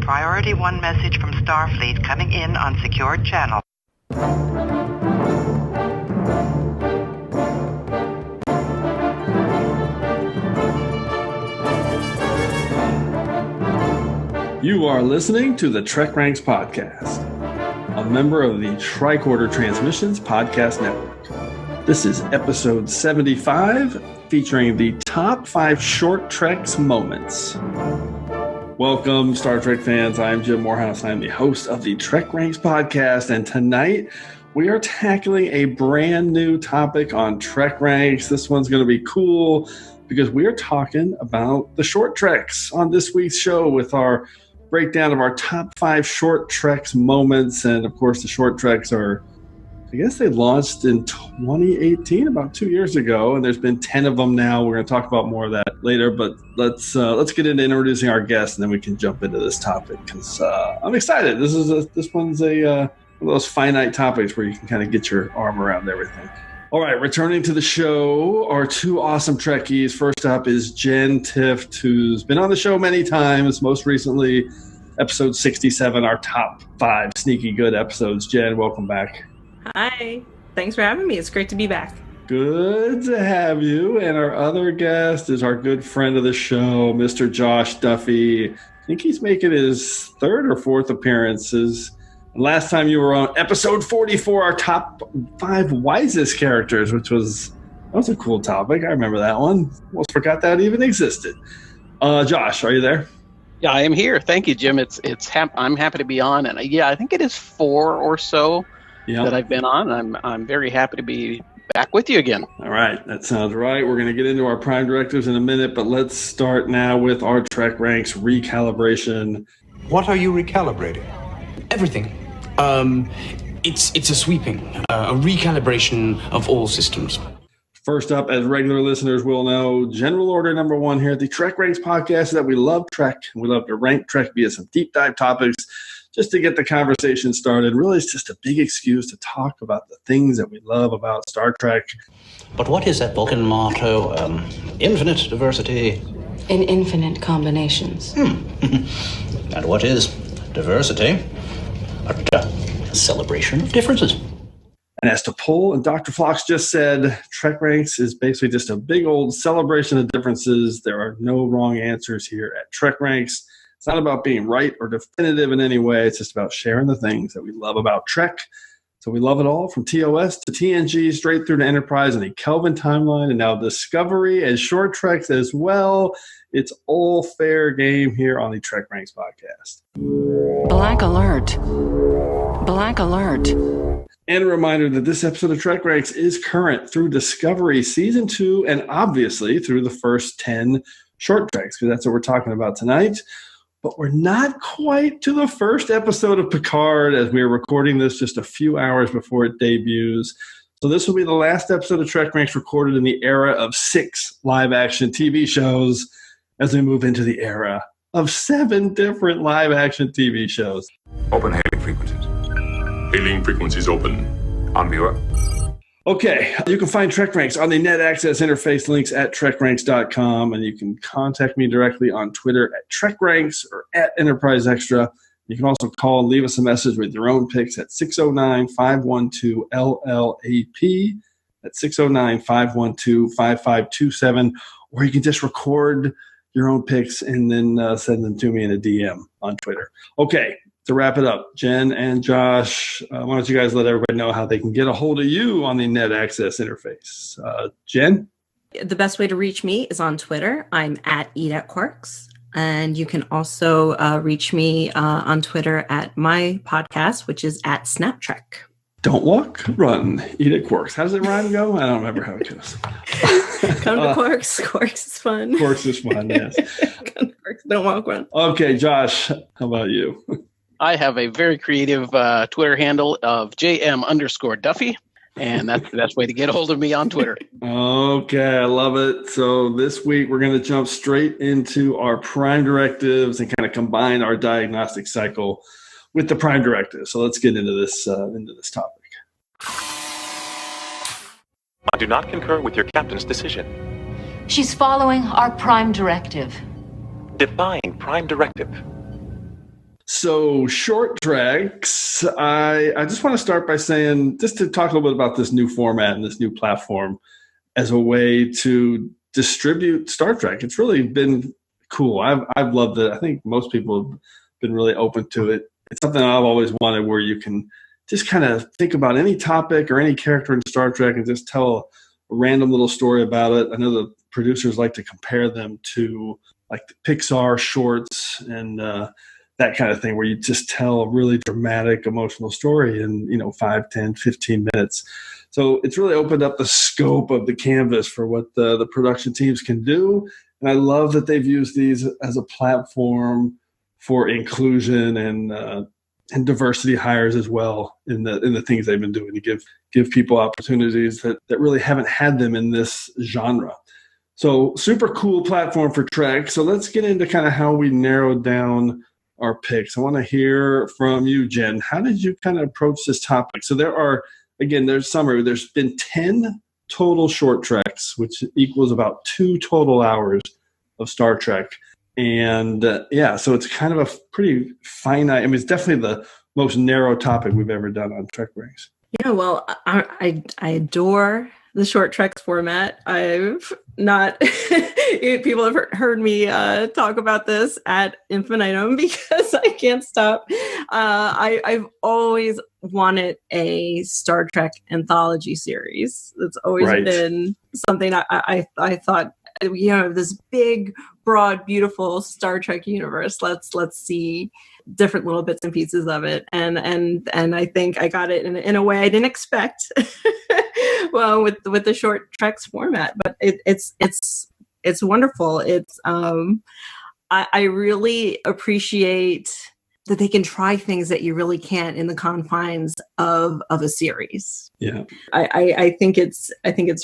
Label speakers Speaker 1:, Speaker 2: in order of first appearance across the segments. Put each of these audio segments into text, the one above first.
Speaker 1: Priority 1 message from Starfleet coming in on secured channel.
Speaker 2: You are listening to the TrekRanks podcast, a member of the Tricorder Transmissions Podcast Network. This is episode 75, featuring the top 5 short Treks moments. Welcome, Star Trek fans. I'm Jim Moorhouse. I'm the host of the TrekRanks podcast, and tonight we are tackling a brand new topic on TrekRanks. This one's going to be cool because we are talking about the short Treks on this week's show with our breakdown of our top 5 short Treks moments. And of course, the short Treks are, I guess they launched in 2018, about 2 years ago, and there's been 10 of them now. We're going to talk about more of that later, but let's get into introducing our guests, and then we can jump into this topic because I'm excited. This one's one of those finite topics where you can kind of get your arm around everything. All right, returning to the show, our 2 awesome Trekkies. First up is Jenn Tifft, who's been on the show many times, most recently episode 67, our top 5 sneaky good episodes. Jenn, welcome back.
Speaker 3: Hi. Thanks for having me. It's great to be back.
Speaker 2: Good to have you. And our other guest is our good friend of the show, Mr. Josh Duffy. I think he's making his 3rd or 4th appearances. Last time you were on episode 44, our top 5 wisest characters, that was a cool topic. I remember that one. Almost forgot that even existed. Josh, are you there?
Speaker 4: Yeah, I am here. Thank you, Jim. I'm happy to be on, and I think it is 4 or so that I've been on. I'm very happy to be back with you again.
Speaker 2: All right, that sounds right. We're going to get into our Prime Directives in a minute, but let's start now with our TrekRanks recalibration.
Speaker 5: What are you recalibrating?
Speaker 6: Everything. It's a sweeping, a recalibration of all systems.
Speaker 2: First up, as regular listeners will know, general order number 1 here at the TrekRanks podcast is that we love Trek. We love to rank Trek via some deep dive topics just to get the conversation started. Really, it's just a big excuse to talk about the things that we love about Star Trek.
Speaker 7: But what is that Vulcan motto? Infinite diversity.
Speaker 8: In infinite combinations.
Speaker 7: And what is diversity? A celebration of differences.
Speaker 2: And as to Pohl and Dr. Phlox just said, TrekRanks is basically just a big old celebration of differences. There are no wrong answers here at TrekRanks. It's not about being right or definitive in any way. It's just about sharing the things that we love about Trek. So we love it all, from TOS to TNG, straight through to Enterprise and the Kelvin timeline, and now Discovery and short Treks as well. It's all fair game here on the TrekRanks podcast.
Speaker 8: Black alert. Black alert.
Speaker 2: And a reminder that this episode of TrekRanks is current through Discovery Season 2 and obviously through the first 10 short Treks, because that's what we're talking about tonight. But we're not quite to the first episode of Picard, as we are recording this just a few hours before it debuts. So this will be the last episode of TrekRanks recorded in the era of 6 live-action TV shows as we move into the era of 7 different live-action TV shows.
Speaker 9: Open hailing frequencies. Hailing frequencies open. On viewer.
Speaker 2: Okay, you can find TrekRanks on the Net Access interface links at TrekRanks.com, and you can contact me directly on Twitter at TrekRanks or at Enterprise Extra. You can also call and leave us a message with your own picks at 609-512-LLAP. That's 609-512-5527. Or you can just record your own picks and then send them to me in a DM on Twitter. Okay. To wrap it up, Jenn and Josh, why don't you guys let everybody know how they can get a hold of you on the Net Access interface? Jenn?
Speaker 3: The best way to reach me is on Twitter. I'm at EatAtQuarks. And you can also reach me on Twitter at my podcast, which is at SnapTrek.
Speaker 2: Don't walk, run, eat at Quarks. How does it rhyme go? I don't remember how it goes.
Speaker 3: Come to Quarks. Quarks is fun.
Speaker 2: Quarks is fun, yes.
Speaker 3: Come to Quarks. Don't walk, run.
Speaker 2: Okay, Josh, how about you?
Speaker 4: I have a very creative Twitter handle of JM_Duffy, and that's the best way to get a hold of me on Twitter.
Speaker 2: Okay, I love it. So this week we're going to jump straight into our Prime Directives and kind of combine our Diagnostic Cycle with the Prime Directive. So let's get into this topic.
Speaker 10: I do not concur with your captain's decision.
Speaker 11: She's following our Prime Directive.
Speaker 10: Define Prime Directive.
Speaker 2: So short treks, I just want to start by saying, just to talk a little bit about this new format and this new platform as a way to distribute Star Trek. It's really been cool. I've loved it. I think most people have been really open to it. It's something I've always wanted, where you can just kind of think about any topic or any character in Star Trek and just tell a random little story about it. I know the producers like to compare them to like the Pixar shorts and that kind of thing, where you just tell a really dramatic, emotional story in 5, 10, 15 minutes. So it's really opened up the scope of the canvas for what the production teams can do. And I love that they've used these as a platform for inclusion and diversity hires as well in the things they've been doing to give people opportunities that really haven't had them in this genre. So super cool platform for Trek. So let's get into kind of how we narrowed down our picks. I want to hear from you, Jen. How did you kind of approach this topic? So there's summary. There's been 10 total short treks, which equals about 2 total hours of Star Trek. And so it's kind of a pretty finite. I mean, it's definitely the most narrow topic we've ever done on TrekRanks.
Speaker 3: Yeah, well, I adore the short treks format. I've not people have heard me talk about this ad infinitum because I can't stop. I've always wanted a Star Trek anthology series. It's always been something I thought, this big, broad, beautiful Star Trek universe. Let's see different little bits and pieces of it, and I think I got it in a way I didn't expect. Well, with the short treks format, but it's wonderful. It's I really appreciate that they can try things that you really can't in the confines of a series.
Speaker 2: Yeah,
Speaker 3: I think it's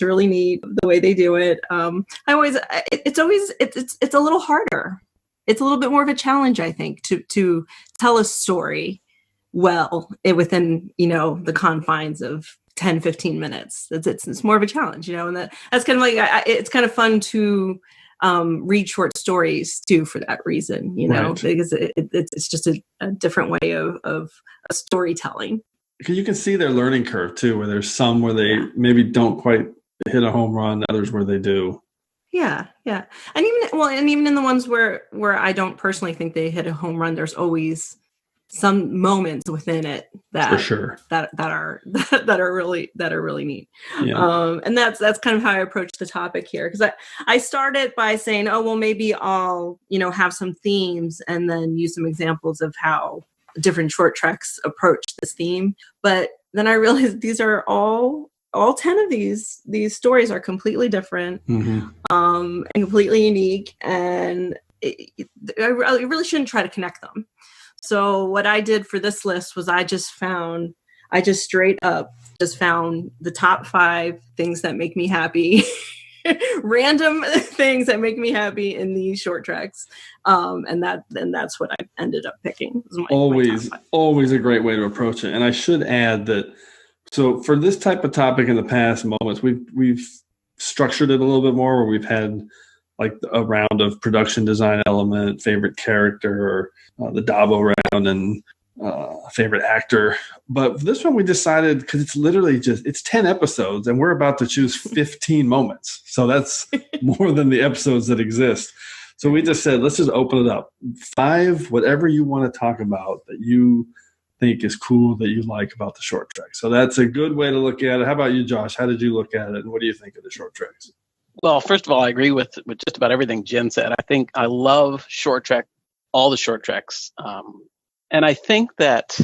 Speaker 3: really neat the way they do it. It's a little harder. It's a little bit more of a challenge, I think, to tell a story well within the confines of 10, 15 minutes. It's more of a challenge, and that's kind of like it's kind of fun to read short stories too for that reason, because it's just a different way of storytelling.
Speaker 2: Because you can see their learning curve too, where there's some where they maybe don't quite hit a home run, others where they do.
Speaker 3: Yeah. And even in the ones where I don't personally think they hit a home run, there's always some moments within it that
Speaker 2: for sure
Speaker 3: that are really neat.
Speaker 2: Yeah.
Speaker 3: And that's kind of how I approached the topic here, because I started by saying, oh well, maybe I'll have some themes and then use some examples of how different short treks approach this theme. But then I realized these are all 10 of these stories are completely different, and completely unique, and I really shouldn't try to connect them. So what I did for this list was I just straight up found the top 5 things that make me happy, random things that make me happy in these short treks. And that's what I ended up picking.
Speaker 2: Always a great way to approach it. And I should add that, so for this type of topic in the past moments, we've structured it a little bit more, where we've had like a round of production design element, favorite character, or the Dabo round, and favorite actor. But for this one, we decided, because it's literally it's 10 episodes, and we're about to choose 15 moments. So that's more than the episodes that exist. So we just said, let's just open it up. 5, whatever you want to talk about that you think is cool, that you like about the short trek. So that's a good way to look at it. How about you, Josh? How did you look at it, and what do you think of the short treks?
Speaker 4: Well, first of all, I agree with just about everything Jen said. I think I love all the short treks. And I think that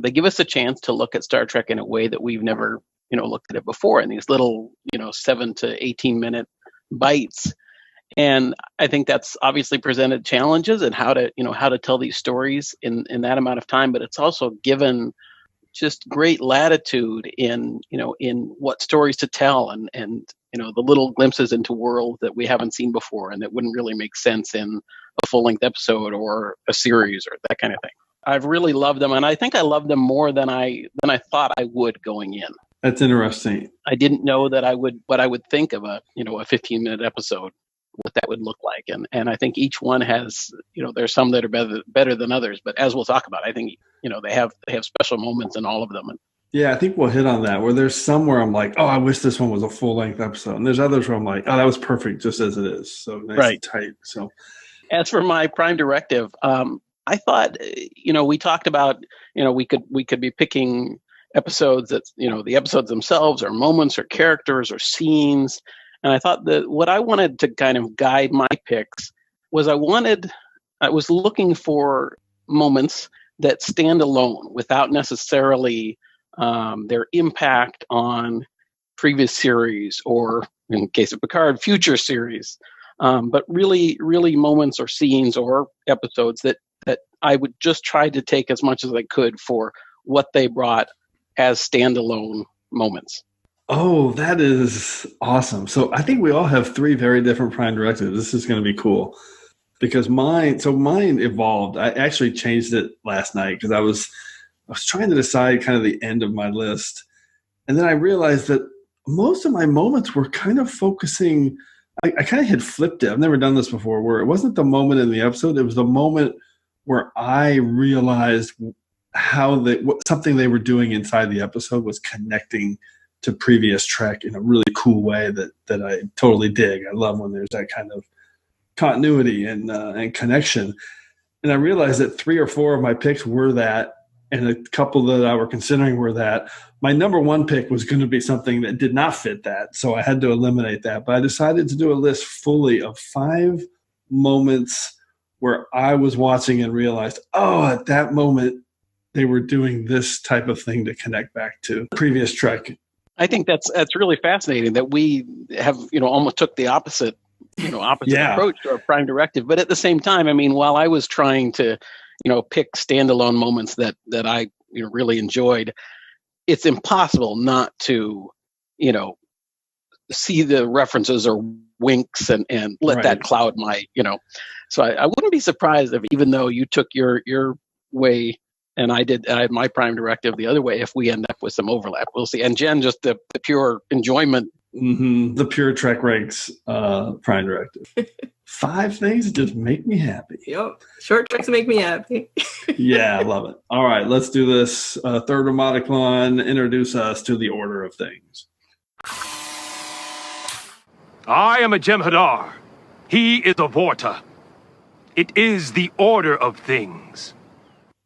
Speaker 4: they give us a chance to look at Star Trek in a way that we've never, looked at it before, in these little, 7 to 18 minute bites. And I think that's obviously presented challenges and how to tell these stories in that amount of time. But it's also given just great latitude in what stories to tell, and the little glimpses into worlds that we haven't seen before and that wouldn't really make sense in a full-length episode or a series or that kind of thing. I've really loved them, and I think I loved them more than I thought I would going in.
Speaker 2: That's interesting.
Speaker 4: I didn't know that what I would think of a 15-minute episode. what that would look like. And I think each one has, there's some that are better than others, but as we'll talk about, I think, they have special moments in all of them.
Speaker 2: Yeah, I think we'll hit on that, where there's some where I'm like, oh, I wish this one was a full-length episode. And there's others where I'm like, oh, that was perfect just as it is. So nice and tight. So
Speaker 4: as for my Prime Directive, I thought, we talked about, we could be picking episodes that, the episodes themselves or moments or characters or scenes. And I thought that what I wanted to kind of guide my picks was I was looking for moments that stand alone without necessarily their impact on previous series or, in case of Picard, future series. But really, really moments or scenes or episodes that I would just try to take as much as I could for what they brought as standalone moments.
Speaker 2: Oh, that is awesome. So I think we all have 3 very different Prime Directives. This is going to be cool because mine evolved. I actually changed it last night because I was trying to decide kind of the end of my list. And then I realized that most of my moments were kind of focusing, I kind of had flipped it. I've never done this before, where it wasn't the moment in the episode. It was the moment where I realized how something they were doing inside the episode was connecting to previous Trek in a really cool way that I totally dig. I love when there's that kind of continuity and connection. And I realized that 3 or 4 of my picks were that, and a couple that I were considering were that. My number 1 pick was going to be something that did not fit that, so I had to eliminate that. But I decided to do a list fully of 5 moments where I was watching and realized, oh, at that moment, they were doing this type of thing to connect back to previous Trek.
Speaker 4: I think that's really fascinating that we have, almost took the opposite approach to our Prime Directive. But at the same time, I mean, while I was trying to, pick standalone moments that I really enjoyed, it's impossible not to, see the references or winks and let that cloud my, So I wouldn't be surprised if, even though you took your way and I had my Prime Directive the other way, if we end up with some overlap. We'll see. And Jen, just the pure enjoyment.
Speaker 2: Mm-hmm. The pure TrekRanks Prime Directive. 5 things that just make me happy.
Speaker 3: Yep. Short treks make me happy.
Speaker 2: Yeah, I love it. All right, let's do this. Third Romaticon, introduce us to the order of things.
Speaker 11: I am a Jem'Hadar. He is a Vorta. It is the order of things.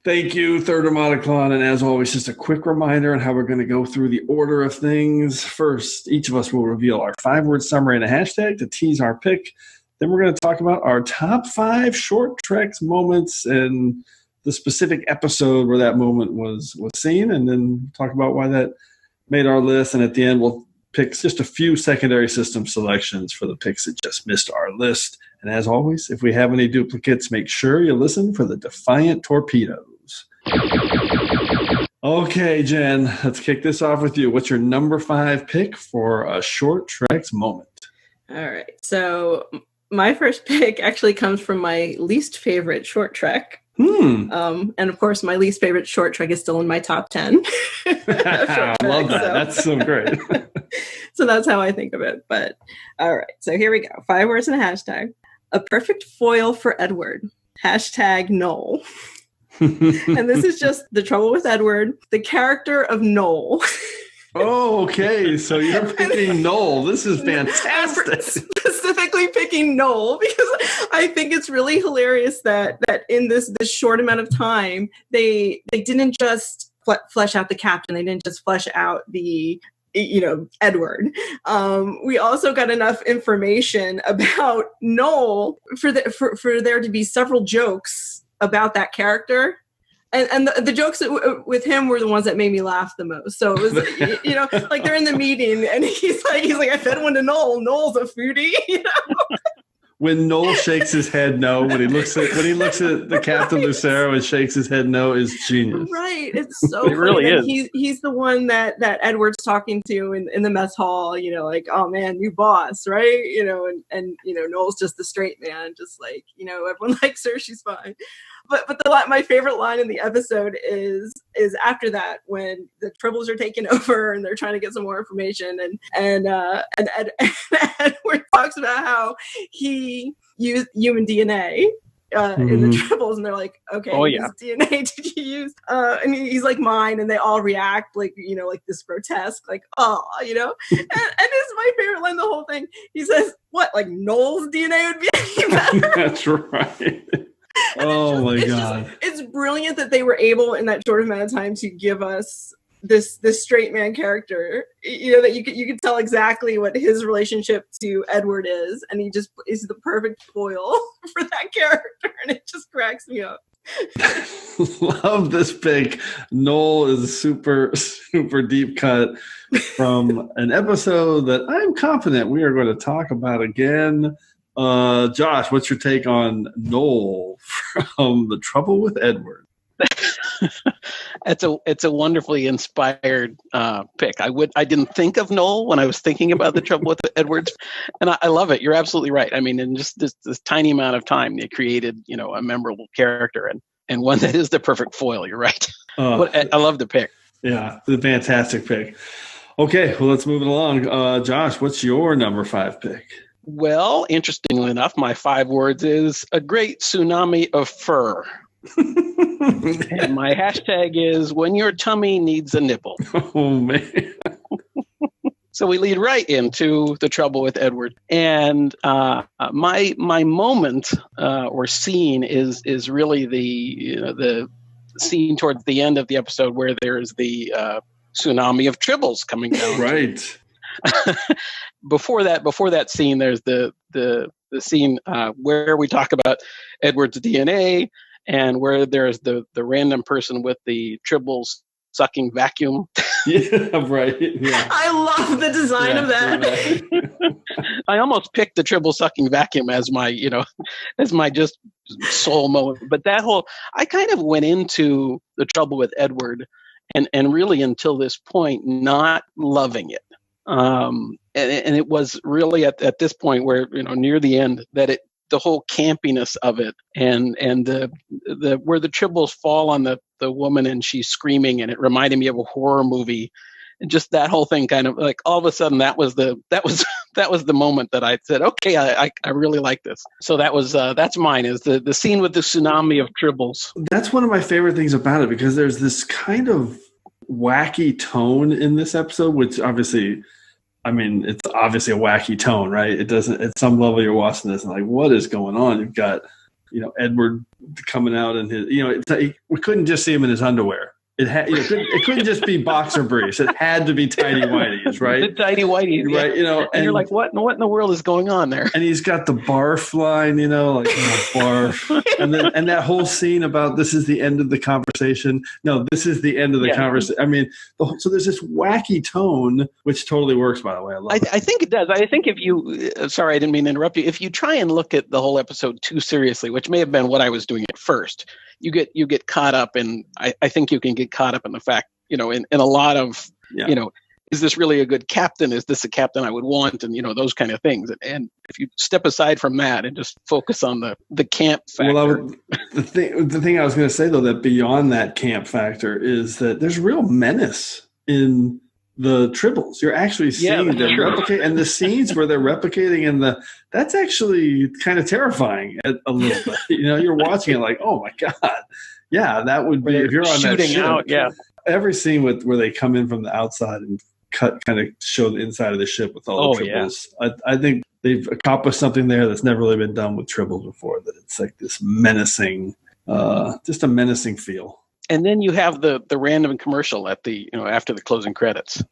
Speaker 2: Thank you, Third Romaticon. And as always, just a quick reminder on how we're going to go through the order of things. First, each of us will reveal our 5-word summary and a hashtag to tease our pick. Then we're going to talk about our top 5 short treks moments and the specific episode where that moment was seen, and then talk about why that made our list. And at the end, we'll pick just a few secondary system selections for the picks that just missed our list. And as always, if we have any duplicates, make sure you listen for the Defiant Torpedoes. Okay, Jen, let's kick this off with you. What's your number 5 pick for a short treks moment?
Speaker 3: All right. So my first pick actually comes from my least favorite short trek. And of course, my least favorite short trek is still in my top 10.
Speaker 2: I love that. So. That's so great.
Speaker 3: So that's how I think of it. But all right. So here we go. 5 words and a hashtag. A perfect foil for Edward. Hashtag Noel. And this is just the trouble with Edward, the character of Noel.
Speaker 2: Oh, okay. So you're picking Noel. This is fantastic.
Speaker 3: I'm specifically picking Noel because I think it's really hilarious that in this short amount of time, they didn't just flesh out the captain. They didn't just flesh out the Edward. We also got enough information about Noel for there to be several jokes about that character. And the jokes with him were the ones that made me laugh the most. So it was, like they're in the meeting and he's like, I fed one to Noel. Noel's a foodie,
Speaker 2: When Noel shakes his head no, when he looks at the Captain Lucero and shakes his head no, is genius.
Speaker 3: Right. It's so
Speaker 4: it really is.
Speaker 3: He's the one that Edward's talking to in the mess hall, like, oh man, new boss, right? And Noel's just the straight man, just like, everyone likes her, she's fine. But my favorite line in the episode is after that, when the Tribbles are taking over and they're trying to get some more information, and Edward talks about how he used human DNA in the Tribbles, and they're like, okay, whose DNA did you use? And he's like, mine, and they all react like, like this grotesque, like, oh, and this is my favorite line, the whole thing. He says, what, like Noel's DNA would be any better?
Speaker 2: That's right. Oh my God.
Speaker 3: It's brilliant that they were able in that short amount of time to give us this straight man character, that you could tell exactly what his relationship to Edward is, and he just is the perfect foil for that character, and it just cracks me up.
Speaker 2: Love this pick. Noel is a super, super deep cut from an episode that I'm confident we are going to talk about again. Josh, what's your take on Noel from The Trouble with Edward?
Speaker 4: It's a wonderfully inspired pick. I didn't think of Noel when I was thinking about The Trouble with Edwards, and I love it. You're absolutely right. I mean, in just this tiny amount of time, they created a memorable character and one that is the perfect foil. You're right. I love the pick.
Speaker 2: Yeah, the fantastic pick. Okay, well, let's move it along. Josh, what's your number 5 pick?
Speaker 4: Well, interestingly enough, my 5 words is a great tsunami of fur. And my hashtag is when your tummy needs a nipple.
Speaker 2: Oh, man.
Speaker 4: So we lead right into The Trouble with Edward. And my moment or scene is really the scene towards the end of the episode where there's the tsunami of tribbles coming down.
Speaker 2: Right.
Speaker 4: Before that scene, there's the scene where we talk about Edward's DNA, and where there's the random person with the tribbles sucking vacuum.
Speaker 2: Yeah, right. Yeah.
Speaker 3: I love the design of that.
Speaker 4: I almost picked the tribble sucking vacuum as my just soul moment. But I kind of went into The Trouble with Edward and really until this point not loving it. And it was really at this point where, near the end, that the whole campiness of it and the where the tribbles fall on the woman and she's screaming, and it reminded me of a horror movie, and just that whole thing kind of like all of a sudden that was the moment that I said, okay, I really like this. So that's mine, is the scene with the tsunami of tribbles.
Speaker 2: That's one of my favorite things about it, because there's this kind of wacky tone in this episode, which obviously, I mean, it's obviously a wacky tone, right? It doesn't, at some level you're watching this and like, what is going on? You've got, Edward coming out in his, we couldn't just see him in his underwear. It couldn't just be boxer briefs. It had to be tidy whities, right?
Speaker 4: The tidy whities,
Speaker 2: right?
Speaker 4: And you're like, what in the world is going on there?
Speaker 2: And he's got the barf line, barf, and that whole scene about this is the end of the conversation. No, this is the end of the conversation. I mean, so there's this wacky tone, which totally works. By the way, I love it.
Speaker 4: I think it does. I think if you, sorry, I didn't mean to interrupt you. If you try and look at the whole episode too seriously, which may have been what I was doing at first, you get caught up in. I think you can get caught up in the fact, in a lot of, is this really a good captain? Is this a captain I would want? And, those kind of things. And if you step aside from that and just focus on the camp factor.
Speaker 2: Well, the thing I was going to say, though, that beyond that camp factor is that there's real menace in the tribbles. You're actually seeing them replicate, and the scenes where they're replicating that's actually kind of terrifying a little bit. You're watching it like, oh my God. Yeah, that would be, if you're on that ship.
Speaker 4: Out, yeah.
Speaker 2: Every scene where they come in from the outside and kind of show the inside of the ship with all the tribbles. Yeah. I think they've accomplished something there that's never really been done with tribbles before, that it's like this menacing, just a menacing feel.
Speaker 4: And then you have the random commercial at the, after the closing credits.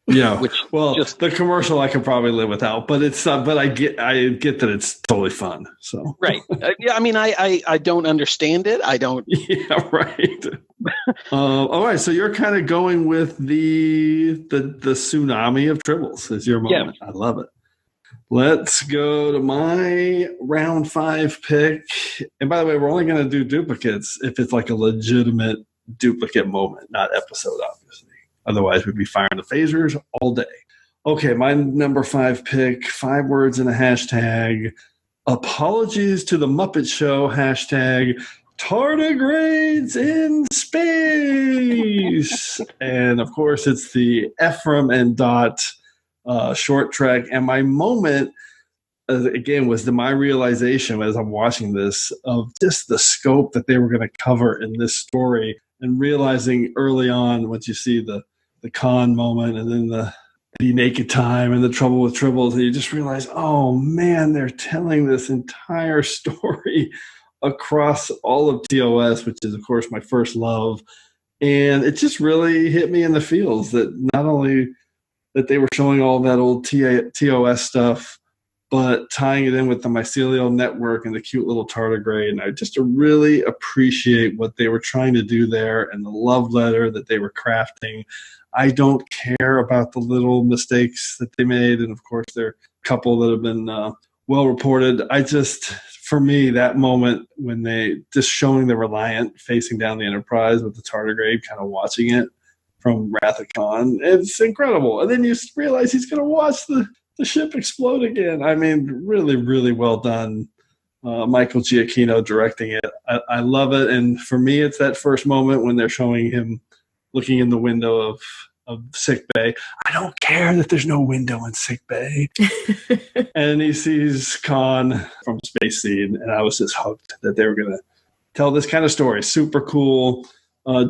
Speaker 2: Yeah, the commercial I could probably live without, but it's but I get that it's totally fun. So
Speaker 4: right, I mean, I don't understand it. I don't.
Speaker 2: Yeah, right. All right, so you're kind of going with the tsunami of tribbles as your moment. Yeah. I love it. Let's go to my round 5 pick. And by the way, we're only going to do duplicates if it's like a legitimate duplicate moment, not episode, obviously. Otherwise, we'd be firing the phasers all day. Okay, my number 5 pick, 5 words in a hashtag. Apologies to the Muppet Show, hashtag Tardigrades in space. And of course, it's the Ephraim and Dot short trek. And my moment, again, was my realization as I'm watching this of just the scope that they were going to cover in this story, and realizing early on, once you see the Khan moment and then the naked time and the trouble with tribbles, and you just realize, oh man, they're telling this entire story across all of TOS, which is of course my first love. And it just really hit me in the feels that not only that they were showing all that old TOS stuff, but tying it in with the mycelial network and the cute little tardigrade. And I just really appreciate what they were trying to do there and the love letter that they were crafting. I don't care about the little mistakes that they made. And of course, there are a couple that have been well reported. For me, that moment when they just showing the Reliant facing down the Enterprise with the tardigrade kind of watching it from Wrath of Khan, it's incredible. And then you realize he's going to watch the ship explode again. I mean, really, really well done. Michael Giacchino directing it. I love it. And for me, it's that first moment when they're showing him looking in the window of sick bay. I don't care that there's no window in sick bay. And he sees Khan from Space Seed, and I was just hooked that they were going to tell this kind of story. Super cool.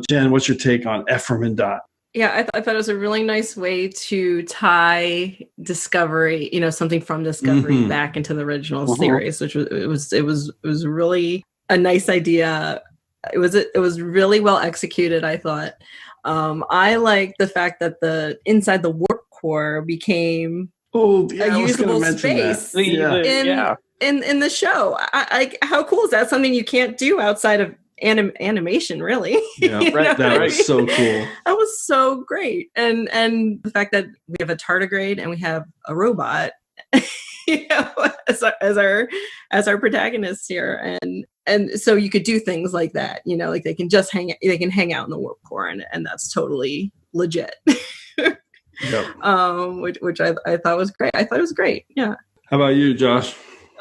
Speaker 2: Jen, what's your take on Ephraim and Dot?
Speaker 3: Yeah, I thought it was a really nice way to tie Discovery, something from Discovery back into the original series, which was really a nice idea. It was really well executed, I thought. I like the fact that the inside the warp core became a usable space in the show. How cool is that? Something you can't do outside of animation, really.
Speaker 2: Yeah, that was so cool.
Speaker 3: That was so great, and the fact that we have a tardigrade and we have a robot, as our protagonists here, and so you could do things like that, like they can hang out in the warp core, and that's totally legit. Yep. Which I thought was great. I thought it was great. Yeah.
Speaker 2: How about you, Josh?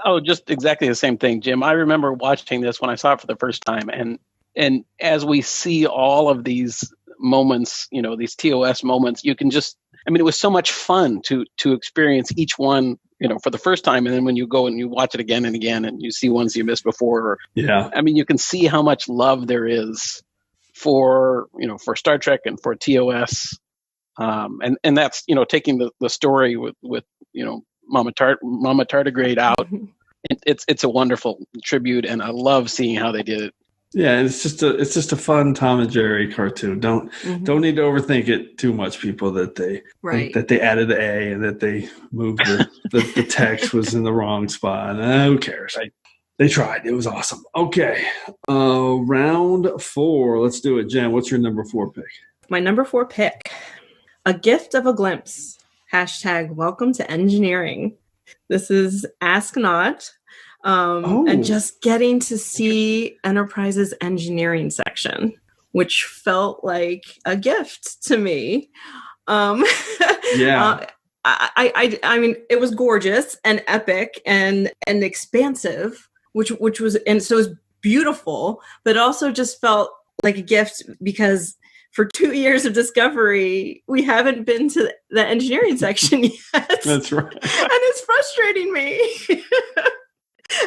Speaker 4: Oh, just exactly the same thing, Jim. I remember watching this when I saw it for the first time, and as we see all of these moments, these TOS moments, you can just, it was so much fun to experience each one, for the first time, and then when you go and you watch it again and again, and you see ones you missed before. You can see how much love there is for Star Trek and for TOS, and that's taking the story with Mama Tardigrade out. It's a wonderful tribute, and I love seeing how they did it.
Speaker 2: Yeah, it's just a fun Tom and Jerry cartoon. Don't need to overthink it too much, people. That they that they added the A and that they moved the text was in the wrong spot. Who cares? They tried. It was awesome. Okay, round 4. Let's do it. Jen, what's your number 4 pick?
Speaker 3: My number 4 pick: A Gift of a Glimpse. #Welcome to Engineering. This is Ask Not. And just getting to see Enterprise's engineering section, which felt like a gift to me.
Speaker 2: Yeah.
Speaker 3: I mean, it was gorgeous and epic and expansive, which was, and so it was beautiful, but it also just felt like a gift because for 2 years of Discovery, we haven't been to the engineering section yet. That's right. And it's frustrating me.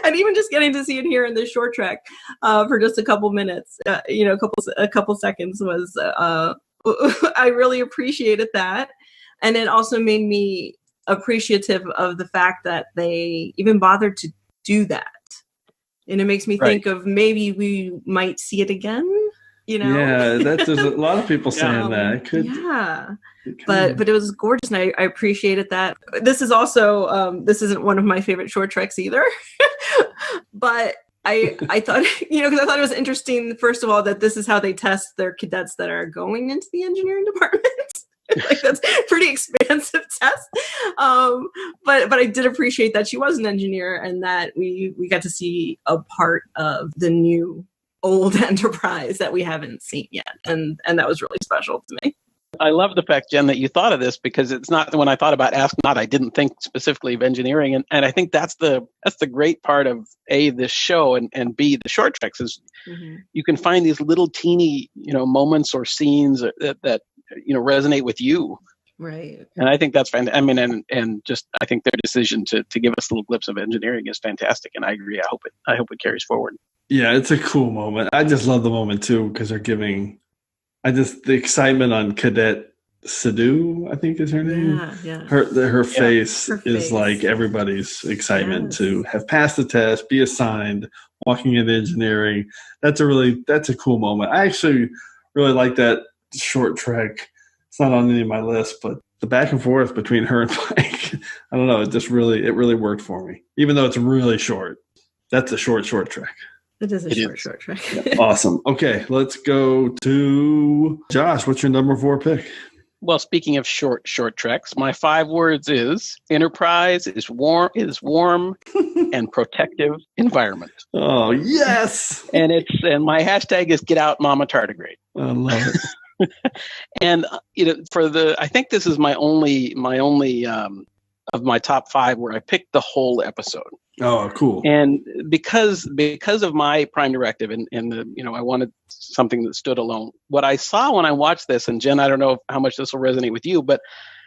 Speaker 3: And even just getting to see it here in this short trek for just a couple minutes, a couple seconds was, I really appreciated that. And it also made me appreciative of the fact that they even bothered to do that. And it makes me think of maybe we might see it again,
Speaker 2: Yeah, there's a lot of people saying that. It could.
Speaker 3: Yeah. But it was gorgeous, and I appreciated that. This is also this isn't one of my favorite short treks either, but I thought because I thought it was interesting. First of all, that this is how they test their cadets that are going into the engineering department. Like that's a pretty expansive test. But I did appreciate that she was an engineer and that we got to see a part of the new old Enterprise that we haven't seen yet, and that was really special to me.
Speaker 4: I love the fact, Jen, that you thought of this, because it's not when I thought about Ask Not, I didn't think specifically of engineering. And I think that's the great part of A, this show, and B, the short treks is you can find these little teeny, moments or scenes that resonate with you.
Speaker 3: Right.
Speaker 4: And I think that's fantastic. I mean, and just I think their decision to give us little glimpse of engineering is fantastic. And I agree. I hope it carries forward.
Speaker 2: Yeah, it's a cool moment. I just love the moment too, because they're giving the excitement on Cadet Sidhu, I think is her name.
Speaker 3: Yeah.
Speaker 2: Her face is like everybody's excitement to have passed the test, be assigned, walking into engineering. That's a cool moment. I actually really like that short trek. It's not on any of my list, but the back and forth between her and Mike, I don't know, it really worked for me. Even though it's really short. That's a short trek.
Speaker 3: It is a short trek.
Speaker 2: Yeah, awesome. Okay, let's go to Josh. What's your number 4 pick?
Speaker 4: Well, speaking of short treks, my 5 words is Enterprise is warm and protective environment.
Speaker 2: Oh, yes.
Speaker 4: And my hashtag is Get Out Mama Tardigrade.
Speaker 2: I love it.
Speaker 4: And I think this is my only of my top 5 where I picked the whole episode.
Speaker 2: Oh, cool.
Speaker 4: And because of my Prime Directive and I wanted something that stood alone. What I saw when I watched this, and Jen, I don't know how much this will resonate with you, but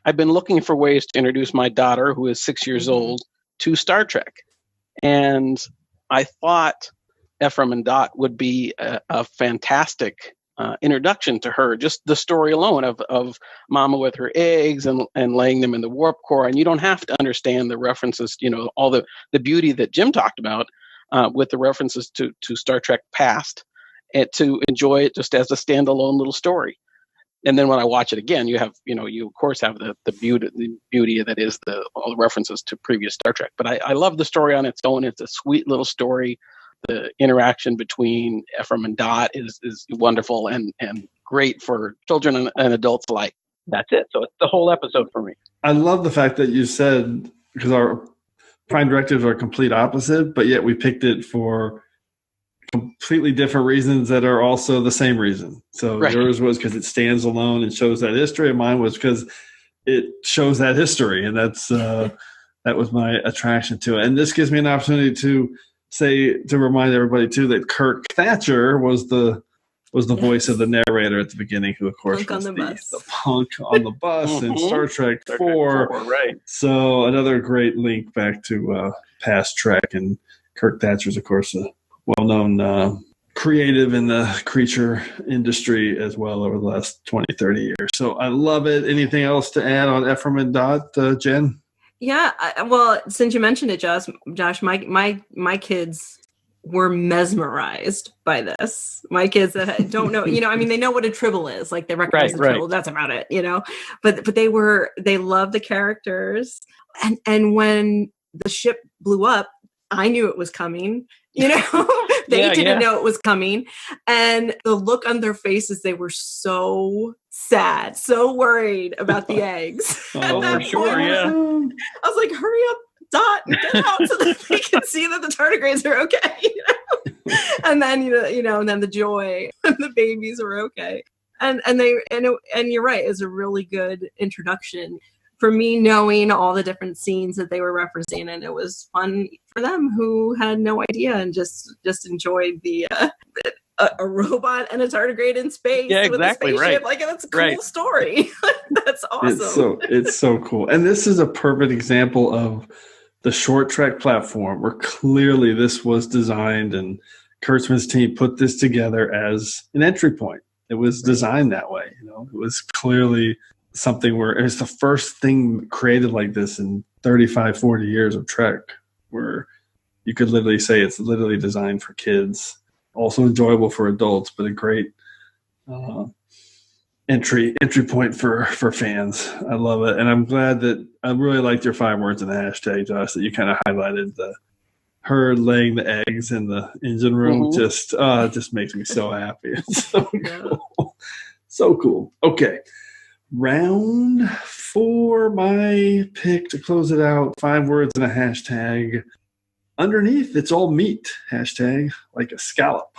Speaker 4: I've been looking for ways to introduce my daughter, who is 6 years old, to Star Trek. And I thought Ephraim and Dot would be a fantastic introduction to her. Just the story alone of Mama with her eggs and laying them in the warp core. And you don't have to understand the references, all the beauty that Jim talked about with the references to Star Trek past, and to enjoy it just as a standalone little story. And then when I watch it again, you have, you of course have the beauty that is all the references to previous Star Trek. But I love the story on its own. It's a sweet little story. The interaction between Ephraim and Dot is wonderful and great for children and adults alike. That's it. So it's the whole episode for me.
Speaker 2: I love the fact that you said, because our Prime Directives are complete opposite, but yet we picked it for completely different reasons that are also the same reason. So yours was because it stands alone and shows that history, and mine was because it shows that history, and that's that was my attraction to it. And this gives me an opportunity to remind everybody too that Kirk Thatcher was the voice of the narrator at the beginning, who of course was the punk on the bus in Star Trek 4.
Speaker 4: Right.
Speaker 2: So another great link back to past Trek, and Kirk Thatcher's of course a well-known creative in the creature industry as well over the last 20, 30 years. So I love it. Anything else to add on Ephraim and Dot, Jen?
Speaker 3: Yeah, well, since you mentioned it, Josh, my kids were mesmerized by this. My kids that don't know, they know what a tribble is. Like they recognize the tribble. That's about it, But they love the characters, and when the ship blew up, I knew it was coming. They didn't know it was coming, and the look on their faces, they were so sad, so worried about the eggs.
Speaker 4: For sure, yeah.
Speaker 3: I was like, hurry up, Dot, and get out so that they can see that the tardigrades are okay. And then and then the joy and the babies are okay. And you're right, it's a really good introduction for me, knowing all the different scenes that they were referencing, and it was fun for them who had no idea and just enjoyed the a robot and a tardigrade in space with a spaceship. Right. Like, that's a cool story. That's awesome.
Speaker 2: It's so cool. And this is a perfect example of the short trek platform where clearly this was designed and Kurtzman's team put this together as an entry point. It was designed that way. It was clearly something where it's the first thing created like this in 35, 40 years of Trek, where you could literally say it's literally designed for kids, also enjoyable for adults, but a great entry point for fans. I love it. And I'm glad that I really liked your 5 words in the hashtag, Josh, that you kind of highlighted her laying the eggs in the engine room. Just makes me so happy. It's so cool. So cool. Okay. Round 4, my pick to close it out. 5 words and a hashtag. Underneath, it's all meat. Hashtag like a scallop.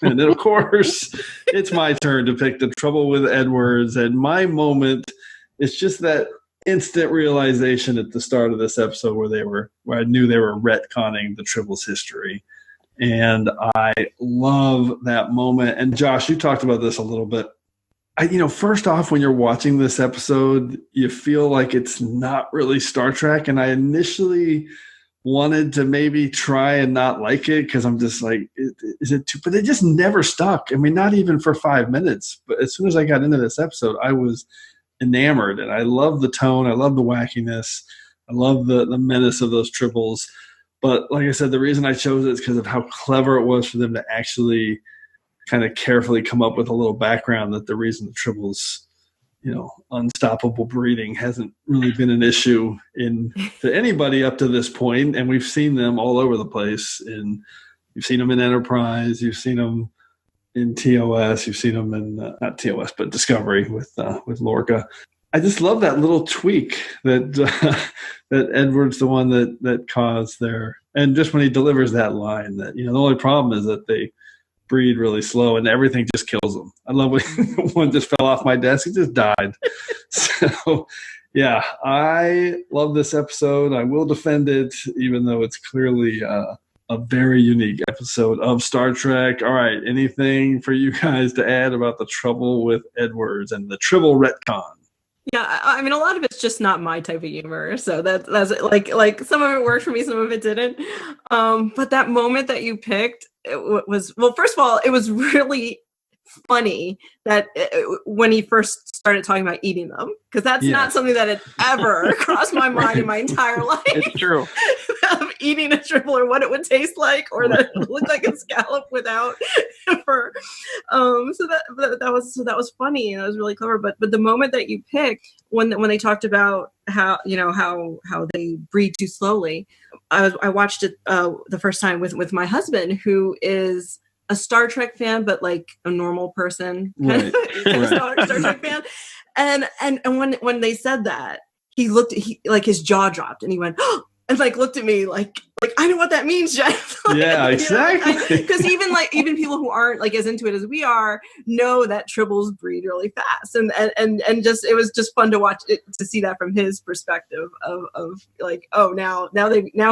Speaker 2: And then, of course, it's my turn to pick The Trouble with Edwards. And my moment is just that instant realization at the start of this episode where I knew they were retconning the Tribbles' history. And I love that moment. And Josh, you talked about this a little bit. First off, when you're watching this episode, you feel like it's not really Star Trek. And I initially wanted to maybe try and not like it because I'm just like, is it too? But it just never stuck. I mean, not even for 5 minutes. But as soon as I got into this episode, I was enamored. And I love the tone. I love the wackiness. I love the menace of those Tribbles. But like I said, the reason I chose it is because of how clever it was for them to actually kind of carefully come up with a little background that the reason the Tribbles, unstoppable breeding hasn't really been an issue to anybody up to this point. And we've seen them all over the place. You've seen them in Enterprise. You've seen them in TOS. You've seen them in, not TOS, but Discovery with Lorca. I just love that little tweak that Edward's the one that caused there. And just when he delivers that line that, the only problem is that they breed really slow and everything just kills them. I love when one just fell off my desk. He just died. So, yeah, I love this episode. I will defend it, even though it's clearly a very unique episode of Star Trek. All right, anything for you guys to add about The Trouble with Edwards and the Tribble retcon?
Speaker 3: Yeah, I mean, a lot of it's just not my type of humor. So that's like some of it worked for me, some of it didn't. But that moment that you picked, it was, well, first of all, it was really funny that when he first started talking about eating them, because that's not something that had ever crossed my mind in my entire life.
Speaker 4: It's true.
Speaker 3: Of eating a Tribble or what it would taste like, or that it looked like a scallop without fur. So that was funny and it was really clever. But the moment that you picked when they talked about how they breed too slowly, I watched it the first time with my husband, who is a Star Trek fan, but like a normal person,
Speaker 2: right.
Speaker 3: Star Trek fan. And when they said that, he like his jaw dropped and he went, oh, and like looked at me like I know what that means, Jeff. Like,
Speaker 2: yeah, exactly.
Speaker 3: Because even people who aren't like as into it as we are know that Tribbles breed really fast, and just it was just fun to watch it, to see that from his perspective of like, oh, now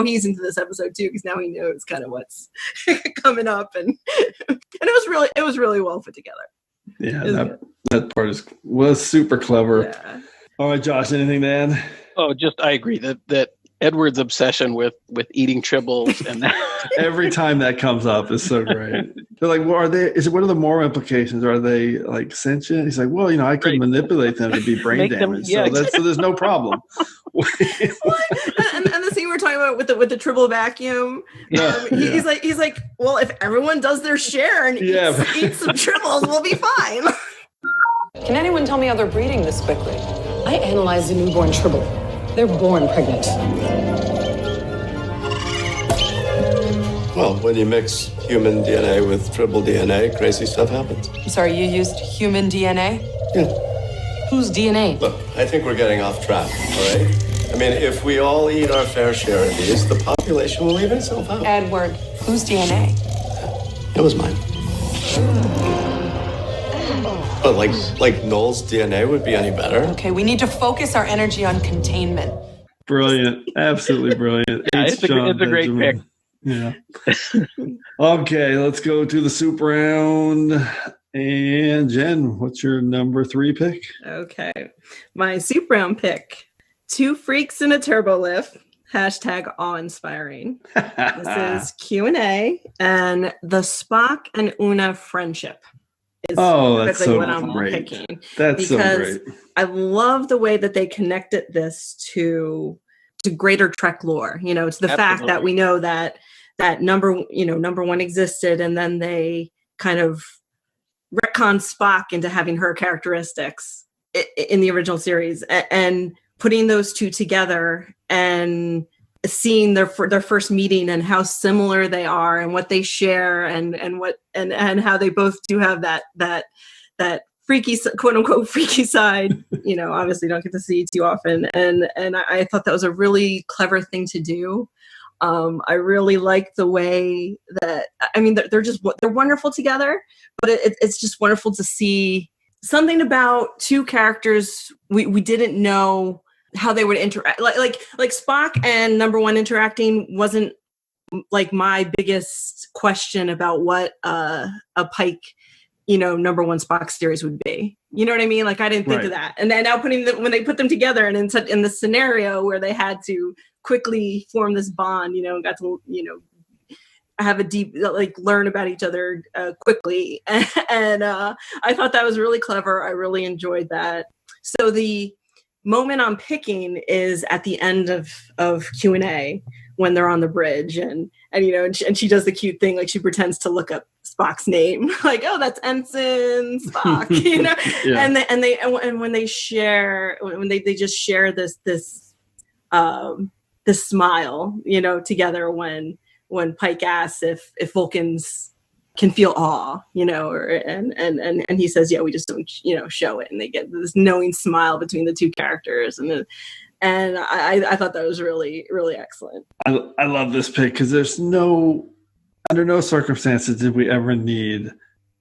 Speaker 3: he's into this episode too, because now he knows kind of what's coming up, and it was really well put together.
Speaker 2: Yeah, that part was super clever.
Speaker 3: Yeah.
Speaker 2: All right, Josh, anything to add?
Speaker 4: Oh, I agree that Edward's obsession with eating Tribbles and
Speaker 2: every time that comes up is so great. They're like, well, what are the moral implications? Are they like sentient? He's like, well, I could manipulate them to be brain damaged. So there's no problem.
Speaker 3: and the scene we're talking about with the Tribble vacuum, he's like, well, if everyone does their share and eats some Tribbles, we'll be fine.
Speaker 12: Can anyone tell me how they're breeding this quickly? I analyzed a newborn Tribble. They're born pregnant.
Speaker 13: Well, when you mix human DNA with Tribble DNA, crazy stuff happens.
Speaker 12: I'm sorry, you used human DNA?
Speaker 13: Yeah.
Speaker 12: Whose DNA?
Speaker 13: Look, I think we're getting off track, all right? I mean, if we all eat our fair share of these, the population will even itself out.
Speaker 12: Edward, whose DNA?
Speaker 13: It was mine. But like Noel's DNA would be any better?
Speaker 12: Okay, we need to focus our energy on containment.
Speaker 2: Brilliant. Absolutely brilliant.
Speaker 4: Yeah, it's a great pick.
Speaker 2: Yeah. Okay, let's go to the soup round. And Jen, what's your number 3 pick?
Speaker 3: Okay. My soup round pick. 2 freaks in a turbo lift. # awe-inspiring. This is Q&A and the Spock and Una friendship.
Speaker 2: That's so great. That's so great.
Speaker 3: I love the way that they connected this to greater Trek lore. To the fact that we know that number one existed, and then they kind of retcon Spock into having her characteristics in the original series, and putting those two together and seeing their first meeting and how similar they are and what they share and how they both do have that freaky, quote unquote freaky side, obviously don't get to see too often. And I thought that was a really clever thing to do. I really like the way that, I mean, they're wonderful together, but it's just wonderful to see something about two characters we didn't know how they would interact. Like Spock and Number One interacting wasn't like my biggest question about what a Pike, Number One Spock series would be. You know what I mean? Like, I didn't think of that. And then now when they put them together and in the scenario where they had to quickly form this bond, and got to, have a deep, learn about each other quickly. And I thought that was really clever. I really enjoyed that. So the moment I'm picking is at the end of Q&A when they're on the bridge and she does the cute thing. Like, she pretends to look up Spock's name, like, oh, that's Ensign Spock, yeah. And when they share, when they just share this smile, together when Pike asks if Vulcans can feel awe, and he says, yeah, we just don't, show it. And they get this knowing smile between the two characters. And I thought that was really, really excellent.
Speaker 2: I love this pick because under no circumstances did we ever need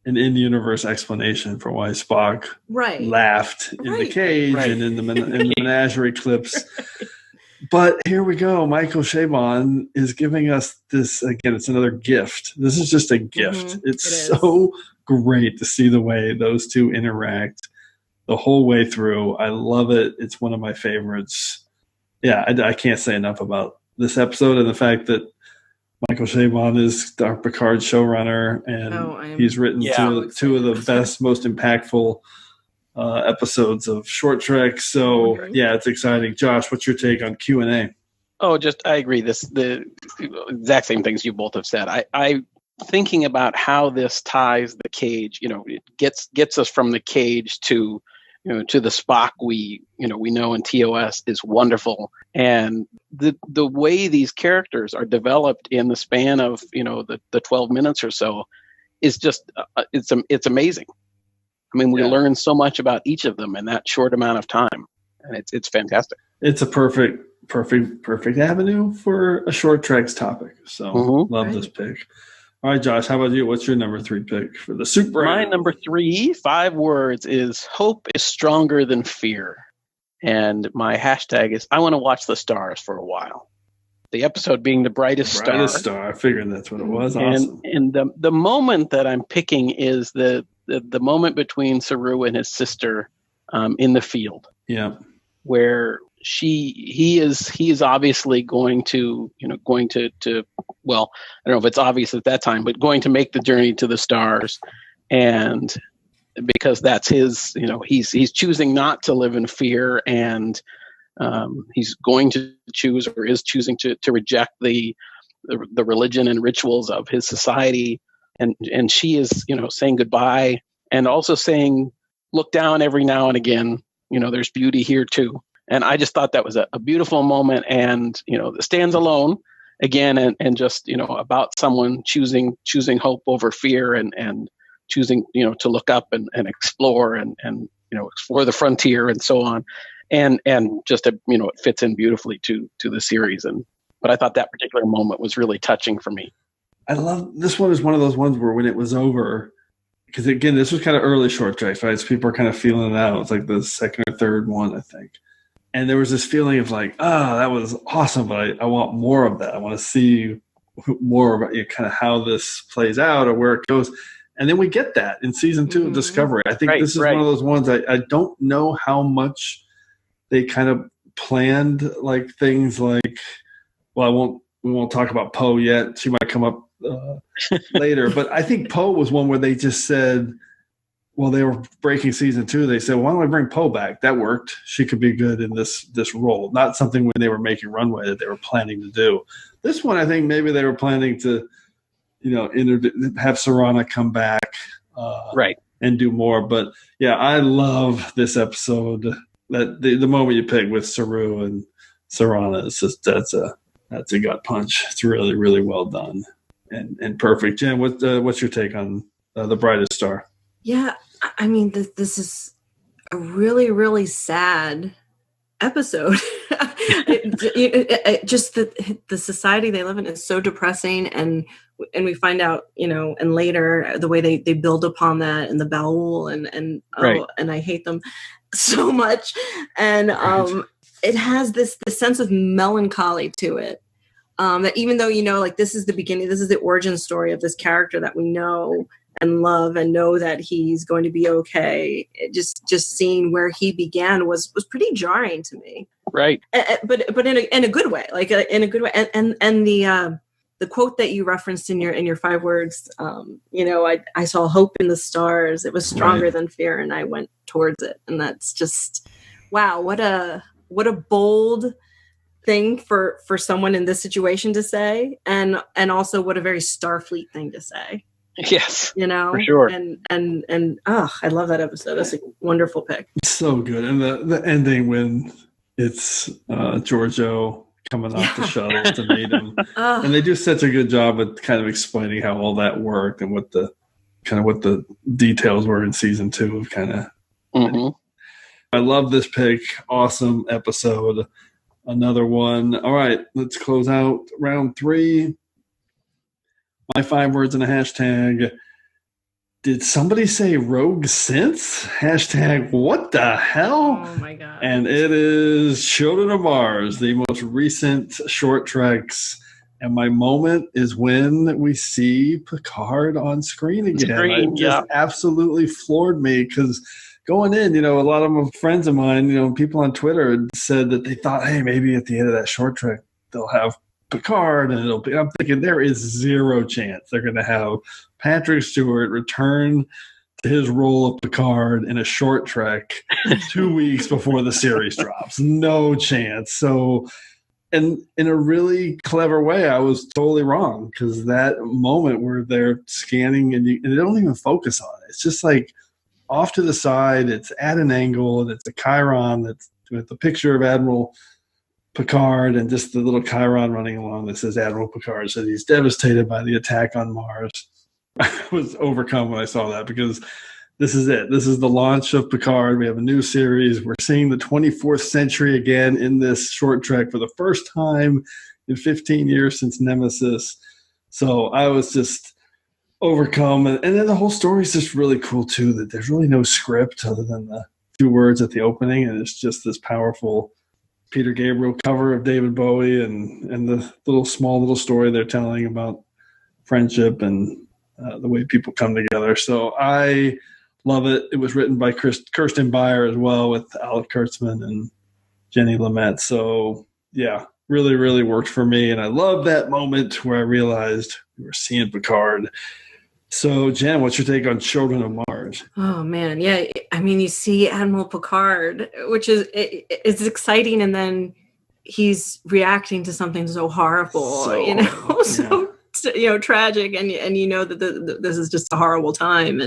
Speaker 2: an in-universe explanation for why Spock laughed in the cage and in the menagerie clips. But here we go. Michael Chabon is giving us this, again, it's another gift. This is just a gift. It's so great to see the way those two interact the whole way through. I love it. It's one of my favorites. Yeah, I can't say enough about this episode and the fact that Michael Chabon is our Picard showrunner, and he's written two of the best, most impactful episodes of Short Trek. So yeah, it's exciting. Josh, what's your take on Q&A?
Speaker 4: Oh, I agree. The exact same things you both have said. I thinking about how this ties the cage. It gets us from the cage to to the Spock we know in TOS is wonderful, and the way these characters are developed in the span of the 12 minutes or so is just it's amazing. I mean, we learn so much about each of them in that short amount of time, and it's fantastic. It's
Speaker 2: a perfect avenue for a Short Treks topic. So love this pick. All right, Josh, how about you? What's your number 3 pick for the Super?
Speaker 4: My number 3, 5 words, is hope is stronger than fear. And my hashtag is I want to watch the stars for a while. The episode being the brightest star.
Speaker 2: Brightest star. I figured that's what it was. Awesome.
Speaker 4: And the moment that I'm picking is the moment between Saru and his sister in the field.
Speaker 2: Yeah.
Speaker 4: Where he is obviously going to well, I don't know if it's obvious at that time, but going to make the journey to the stars, and because that's his, he's choosing not to live in fear, and he's going to choose, or is choosing to reject the religion and rituals of his society, and she is saying goodbye, and also saying, look down every now and again, there's beauty here too. And I just thought that was a beautiful moment, and it stands alone again, and just about someone choosing hope over fear, and choosing to look up and explore and explore the frontier and so on, and just it fits in beautifully to the series. But I thought that particular moment was really touching for me.
Speaker 2: I love this one. Is one of those ones where when it was over, because again, this was kind of early Short Treks, right? So people are kind of feeling it out. It's like the second or third one, I think. And there was this feeling of like, that was awesome, but I want more of that. I want to see more about kind of how this plays out or where it goes. And then we get that in season 2 of Discovery. I think this is one of those ones I don't know how much they kind of planned like things like, well, we won't talk about Poe yet. She might come up later. But I think Poe was one where they just said, well, they were breaking season 2. They said, why don't we bring Poe back? That worked. She could be good in this role. Not something when they were making Runaway that they were planning to do. This one, I think maybe they were planning to, have Sarana come back, and do more. But yeah, I love this episode. That the moment you pick with Saru and Sarana, it's just that's a gut punch. It's really, really well done and perfect. Jen, what's your take on the brightest star?
Speaker 3: Yeah, I mean, this is a really, really sad episode. Just the society they live in is so depressing, and we find out, and later the way they build upon that, and the Baul and
Speaker 4: right.
Speaker 3: And I hate them so much, and it has this sense of melancholy to it, that even though like this is the beginning, this is the origin story of this character that we know and love and know that he's going to be okay. Just seeing where he began was pretty jarring to me.
Speaker 4: Right.
Speaker 3: But in a good way, like in a good way. And the quote that you referenced in your 5 words, I saw hope in the stars. It was stronger than fear, and I went towards it. And that's just, wow. What a bold thing for someone in this situation to say. And also what a very Starfleet thing to say.
Speaker 4: Yes, for sure.
Speaker 3: And I love that episode. That's a wonderful pick.
Speaker 2: So good. And the ending when it's Giorgio coming off the shuttle to meet him. And they do such a good job at kind of explaining how all that worked and what the details were in season 2 of kind of.
Speaker 4: Mm-hmm.
Speaker 2: I love this pick. Awesome episode. Another one. All right, let's close out round 3. My 5 words and a hashtag. Did somebody say rogue synth? Hashtag what the hell?
Speaker 3: Oh my god.
Speaker 2: And it is Children of Mars, the most recent short treks. And my moment is when we see Picard on screen again. It just absolutely floored me, because going in, a lot of my friends of mine, people on Twitter had said that they thought, hey, maybe at the end of that short trek they'll have Picard, and I'm thinking there is zero chance they're going to have Patrick Stewart return to his role of Picard in a short trek 2 weeks before the series drops. No chance. So, and in a really clever way, I was totally wrong, because that moment where they're scanning and they don't even focus on it. It's just like off to the side. It's at an angle, and it's a Chiron that's with the picture of Admiral Picard and just the little Chiron running along that says Admiral Picard. So he's devastated by the attack on Mars. I was overcome when I saw that, because this is it. This is the launch of Picard. We have a new series. We're seeing the 24th century again in this short trek for the first time in 15 years since Nemesis. So I was just overcome. And then the whole story is just really cool too, that there's really no script other than the 2 words at the opening. And it's just this powerful Peter Gabriel cover of David Bowie and the little story they're telling about friendship and the way people come together. So I love it. It was written by Kirsten Beyer as well, with Alec Kurtzman and Jenny Lumet. So yeah, really, really worked for me. And I love that moment where I realized we were seeing Picard. So Jen, what's your take on Children of Mars?
Speaker 3: Oh man, yeah. I mean, you see Admiral Picard, which is it's exciting, and then he's reacting to something so horrible, so tragic, and that this is just a horrible time,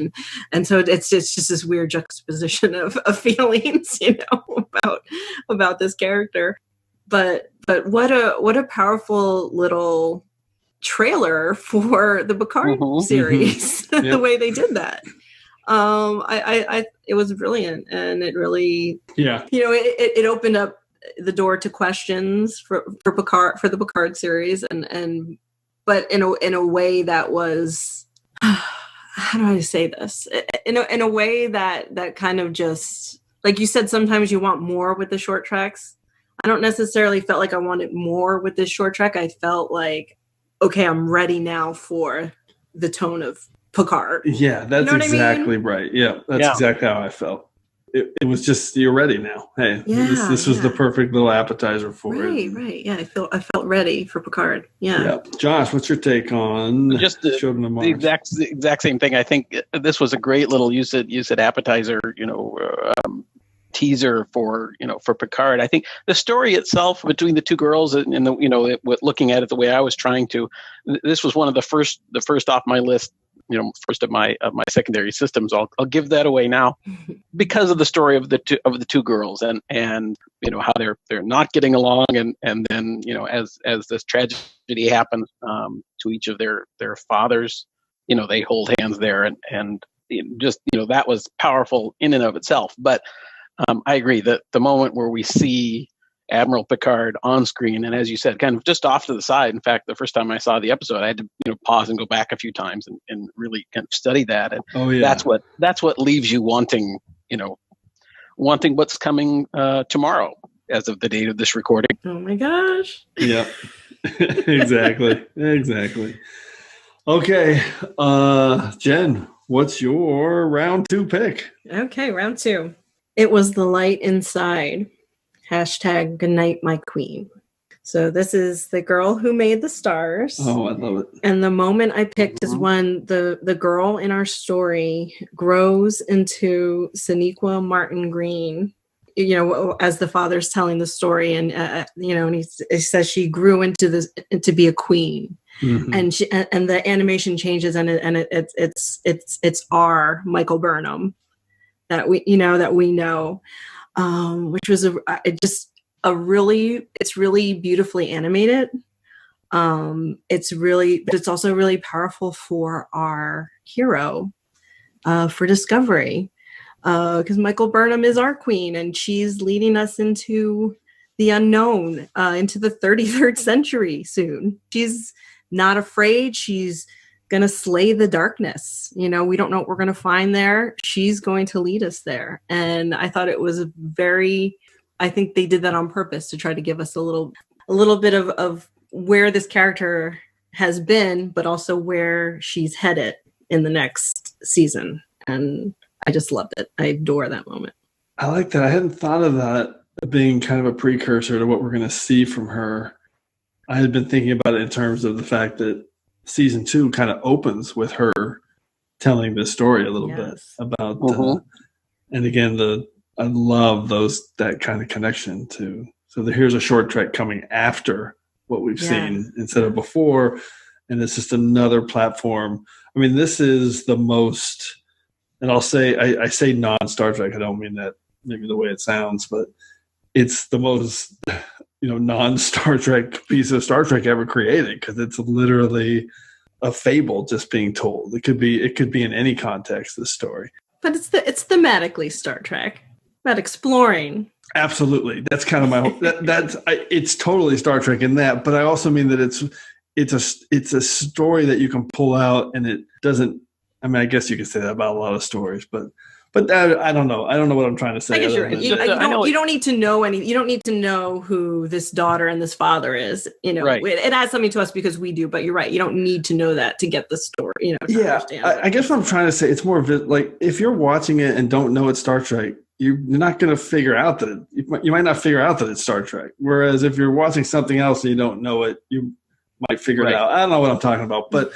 Speaker 3: and so it's just this weird juxtaposition of feelings, about this character. But what a powerful little trailer for the Picard series.
Speaker 2: Yep.
Speaker 3: The way they did that, it was brilliant, and it really, it opened up the door to questions for Picard, for the Picard series, but in a way that was, how do I say this? In a way that kind of just, like you said, sometimes you want more with the short treks. I don't necessarily felt like I wanted more with this short trek. I felt like, okay, I'm ready now for the tone of Picard.
Speaker 2: Yeah, that's exactly right. Yeah, that's exactly how I felt. It was just, you're ready now. Hey, this was the perfect little appetizer for it.
Speaker 3: Right. Yeah, I felt ready for Picard. Yeah.
Speaker 2: Josh, what's your take on
Speaker 4: just
Speaker 2: Children of Mars?
Speaker 4: The exact same thing. I think this was a great little use it appetizer, teaser for Picard. I think the story itself between the 2 girls and looking at it the way I was trying to, this was one of the first off my list, first of my secondary systems. I'll give that away now because of the story of the two girls and how they're not getting along, and then as this tragedy happens to each of their fathers, they hold hands there, and just that was powerful in and of itself. But I agree that the moment where we see Admiral Picard on screen, and as you said, kind of just off to the side. In fact, the first time I saw the episode, I had to pause and go back a few times and really kind of study that. And that's what leaves you wanting what's coming tomorrow as of the date of this recording.
Speaker 3: Oh my gosh.
Speaker 2: Yep. Exactly. Okay. Jen, what's your round 2 pick?
Speaker 3: Okay, round 2. It was the light inside. # goodnight, my queen. So this is the girl who made the stars.
Speaker 2: Oh, I love it.
Speaker 3: And the moment I picked is when the girl in our story grows into Sonequa Martin Green, as the father's telling the story, and and he says she grew into be a queen. Mm-hmm. And the animation changes, and it's our Michael Burnham that we know. Which was it's really beautifully animated. It's also really powerful for our hero, for Discovery, because Michael Burnham is our queen, and she's leading us into the unknown, into the 33rd century soon. She's not afraid. She's going to slay the darkness. We don't know what we're going to find there. She's going to lead us there. And I thought it was I think they did that on purpose to try to give us a little bit of where this character has been, but also where she's headed in the next season. And I just loved it. I adore that moment.
Speaker 2: I like that. I hadn't thought of that being kind of a precursor to what we're going to see from her. I had been thinking about it in terms of the fact that season 2 kind of opens with her telling this story a little bit about, and again, I love that kind of connection to. So here's a short trek coming after what we've seen instead of before, and it's just another platform. I mean, this is the most, and I'll say I say non-Star Trek. I don't mean that maybe the way it sounds, but it's the most non-Star Trek piece of Star Trek ever created, because it's literally a fable just being told. It could be in any context, this story.
Speaker 3: But it's thematically Star Trek, about exploring.
Speaker 2: Absolutely. That's kind of my it's totally Star Trek in that, but I also mean that it's a story that you can pull out, and it doesn't, I mean, I guess you could say that about a lot of stories, but I don't know. I don't know what I'm trying to say.
Speaker 3: I guess you're right. You don't need to know you don't need to know who this daughter and this father is. Right. It adds something to us because we do. But you're right. You don't need to know that to get the story. Understand.
Speaker 2: I guess what I'm trying to say, it's more of like if you're watching it and don't know it's Star Trek, you're not going to figure out that you might not figure out that it's Star Trek. Whereas if you're watching something else and you don't know it, you might figure it out. I don't know what I'm talking about, but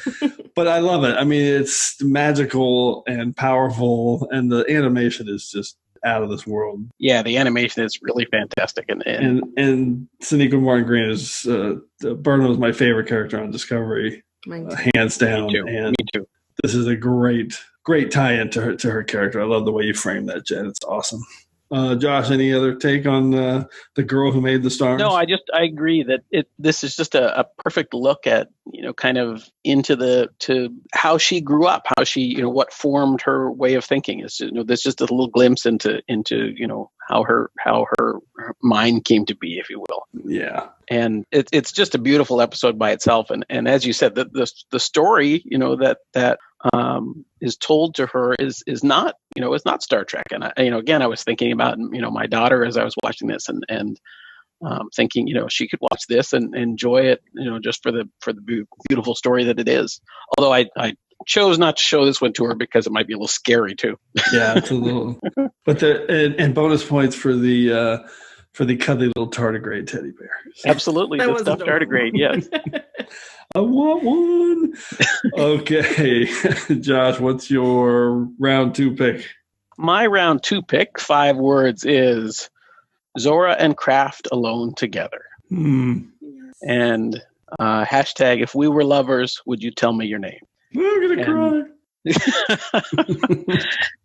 Speaker 2: I love it. I mean, it's magical and powerful, and the animation is just out of this world.
Speaker 4: Yeah, the animation is really fantastic, and
Speaker 2: Sonequa Martin Green is Burnham is my favorite character on Discovery, hands down. Me too. This is a great tie-in to her character. I love the way you frame that, Jen. It's awesome. Josh, any other take on the girl who made the stars?
Speaker 4: No, I agree that this is just a perfect look at kind of to how she grew up, how she what formed her way of thinking. Is there's just a little glimpse into how her mind came to be, if you will.
Speaker 2: Yeah,
Speaker 4: and it's just a beautiful episode by itself. And as you said, the story that is told to her is not it's not Star Trek. And again, I was thinking about my daughter as I was watching this, and thinking she could watch this and enjoy it just for the beautiful story that it is. Although I chose not to show this one to her because it might be a little scary too.
Speaker 2: Yeah, it's a little. But and bonus points for the cuddly little tardigrade teddy bear.
Speaker 4: Absolutely, the stuffed tardigrade. Yes.
Speaker 2: I want one. Okay. Josh, what's your round 2 pick?
Speaker 4: My round 2 pick, 5 words, is Zora and Kraft alone together. And hashtag, if we were lovers, would you tell me your name?
Speaker 2: I'm going to
Speaker 4: cry.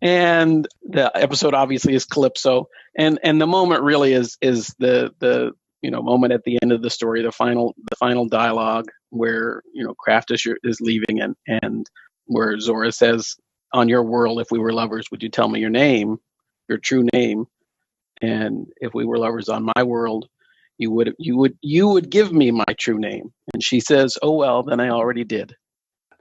Speaker 4: And the episode obviously is Calypso. And the moment really is the moment at the end of the story, the final dialogue where Kraft is leaving, and where Zora says, "On your world, if we were lovers, would you tell me your name, your true name?" and if we were lovers on my world, you would give me my true name. And she says, "Oh well, then I already did."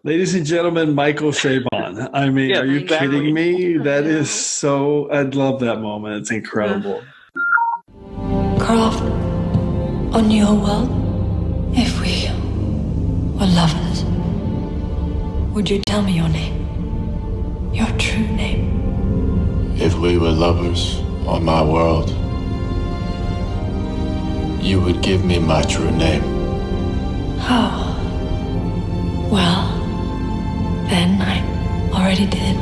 Speaker 2: Ladies and gentlemen, Michael Chabon. I mean,
Speaker 4: Yeah,
Speaker 2: are you
Speaker 4: exactly.
Speaker 2: kidding me? That is so, I love that moment. It's incredible.
Speaker 14: Croft, on your world, if we were lovers, would you tell me your name? Your true name?
Speaker 15: If we were lovers on my world, you would give me my true name.
Speaker 14: Oh. Well, then I already did.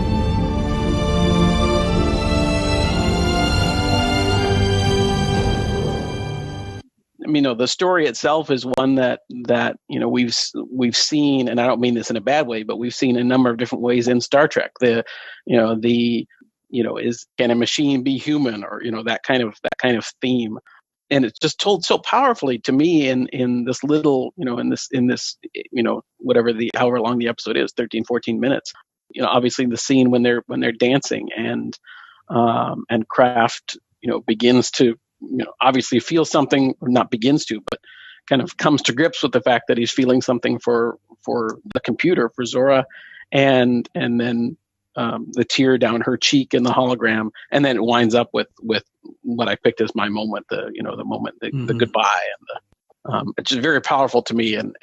Speaker 4: I mean, the story itself is one that we've seen, and I don't mean this in a bad way, but we've seen a number of different ways in Star Trek. Is can a machine be human, or that kind of theme, and it's just told so powerfully to me in this little in this whatever the however long the episode is, 13-14 minutes. Obviously the scene when they're dancing and Kraft begins to obviously feel something, or not begins to, but kind of comes to grips with the fact that he's feeling something for the computer, for Zora, and then the tear down her cheek in the hologram, and then it winds up with what I picked as my moment, the moment, the goodbye, and it's just very powerful to me, and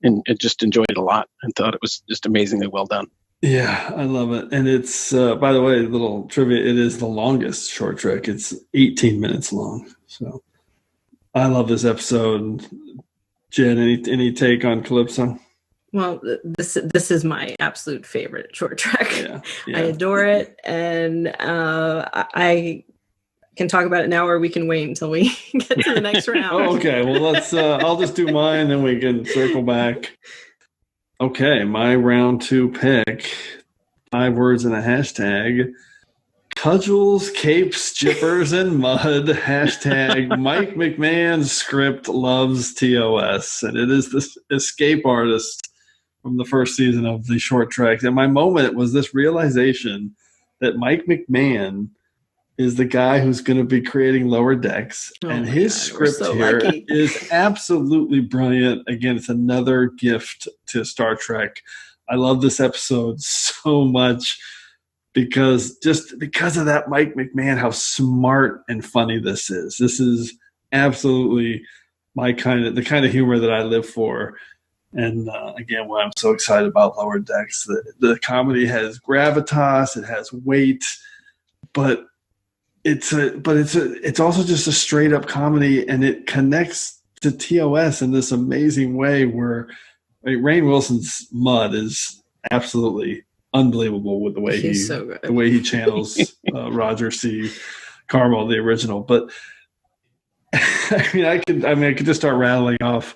Speaker 4: it just enjoyed it a lot, and thought it was just amazingly well done.
Speaker 2: Yeah, I love it. And it's, by the way, little trivia, it is the longest short trek. It's 18 minutes long. So I love this episode. Jen, any take on Calypso?
Speaker 3: Well, this is my absolute favorite short trek.
Speaker 2: Yeah.
Speaker 3: I adore it. And I can talk about it now, or we can wait until we get to the next round.
Speaker 2: Oh, okay. Well, let's, I'll just do mine, then we can circle back. Okay, my round 2 pick, 5 words and a hashtag: cudgels, capes, jippers, and mud. Hashtag Mike McMahon's script loves TOS. And it is this escape artist from the first season of the short trek. And my moment was this realization that Mike McMahon is the guy who's going to be creating Lower Decks. And his script here is absolutely brilliant. Again, it's another gift to Star Trek. I love this episode so much because of that Mike McMahon, how smart and funny this is. This is absolutely the kind of humor that I live for. And again, why I'm so excited about Lower Decks. The comedy has gravitas, it has weight, but it's also just a straight up comedy, and it connects to TOS in this amazing way where Rainn Wilson's Mud is absolutely unbelievable with the way the way he channels Roger C. Carmel, the original. But I could just start rattling off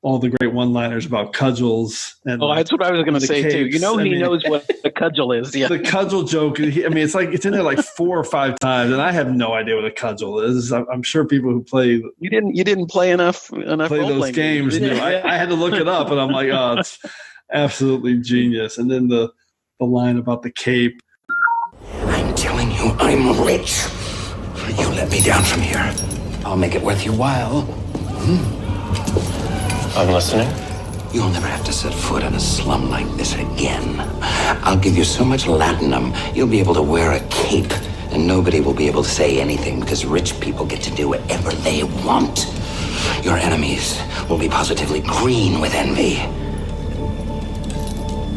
Speaker 2: all the great one-liners about cudgels. And
Speaker 4: that's what I was going to say too. He knows what a cudgel is. Yeah, the
Speaker 2: cudgel joke. It's in there like 4 or 5 times, and I have no idea what a cudgel is. I'm sure people who play
Speaker 4: you didn't play enough
Speaker 2: play those games. I had to look it up, and I'm like, oh, it's absolutely genius. And then the line about the cape.
Speaker 16: I'm telling you, I'm rich. You let me down from here. I'll make it worth your while.
Speaker 10: I'm listening.
Speaker 16: You'll never have to set foot in a slum like this again. I'll give you so much latinum, you'll be able to wear a cape, and nobody will be able to say anything because rich people get to do whatever they want. Your enemies will be positively green with envy.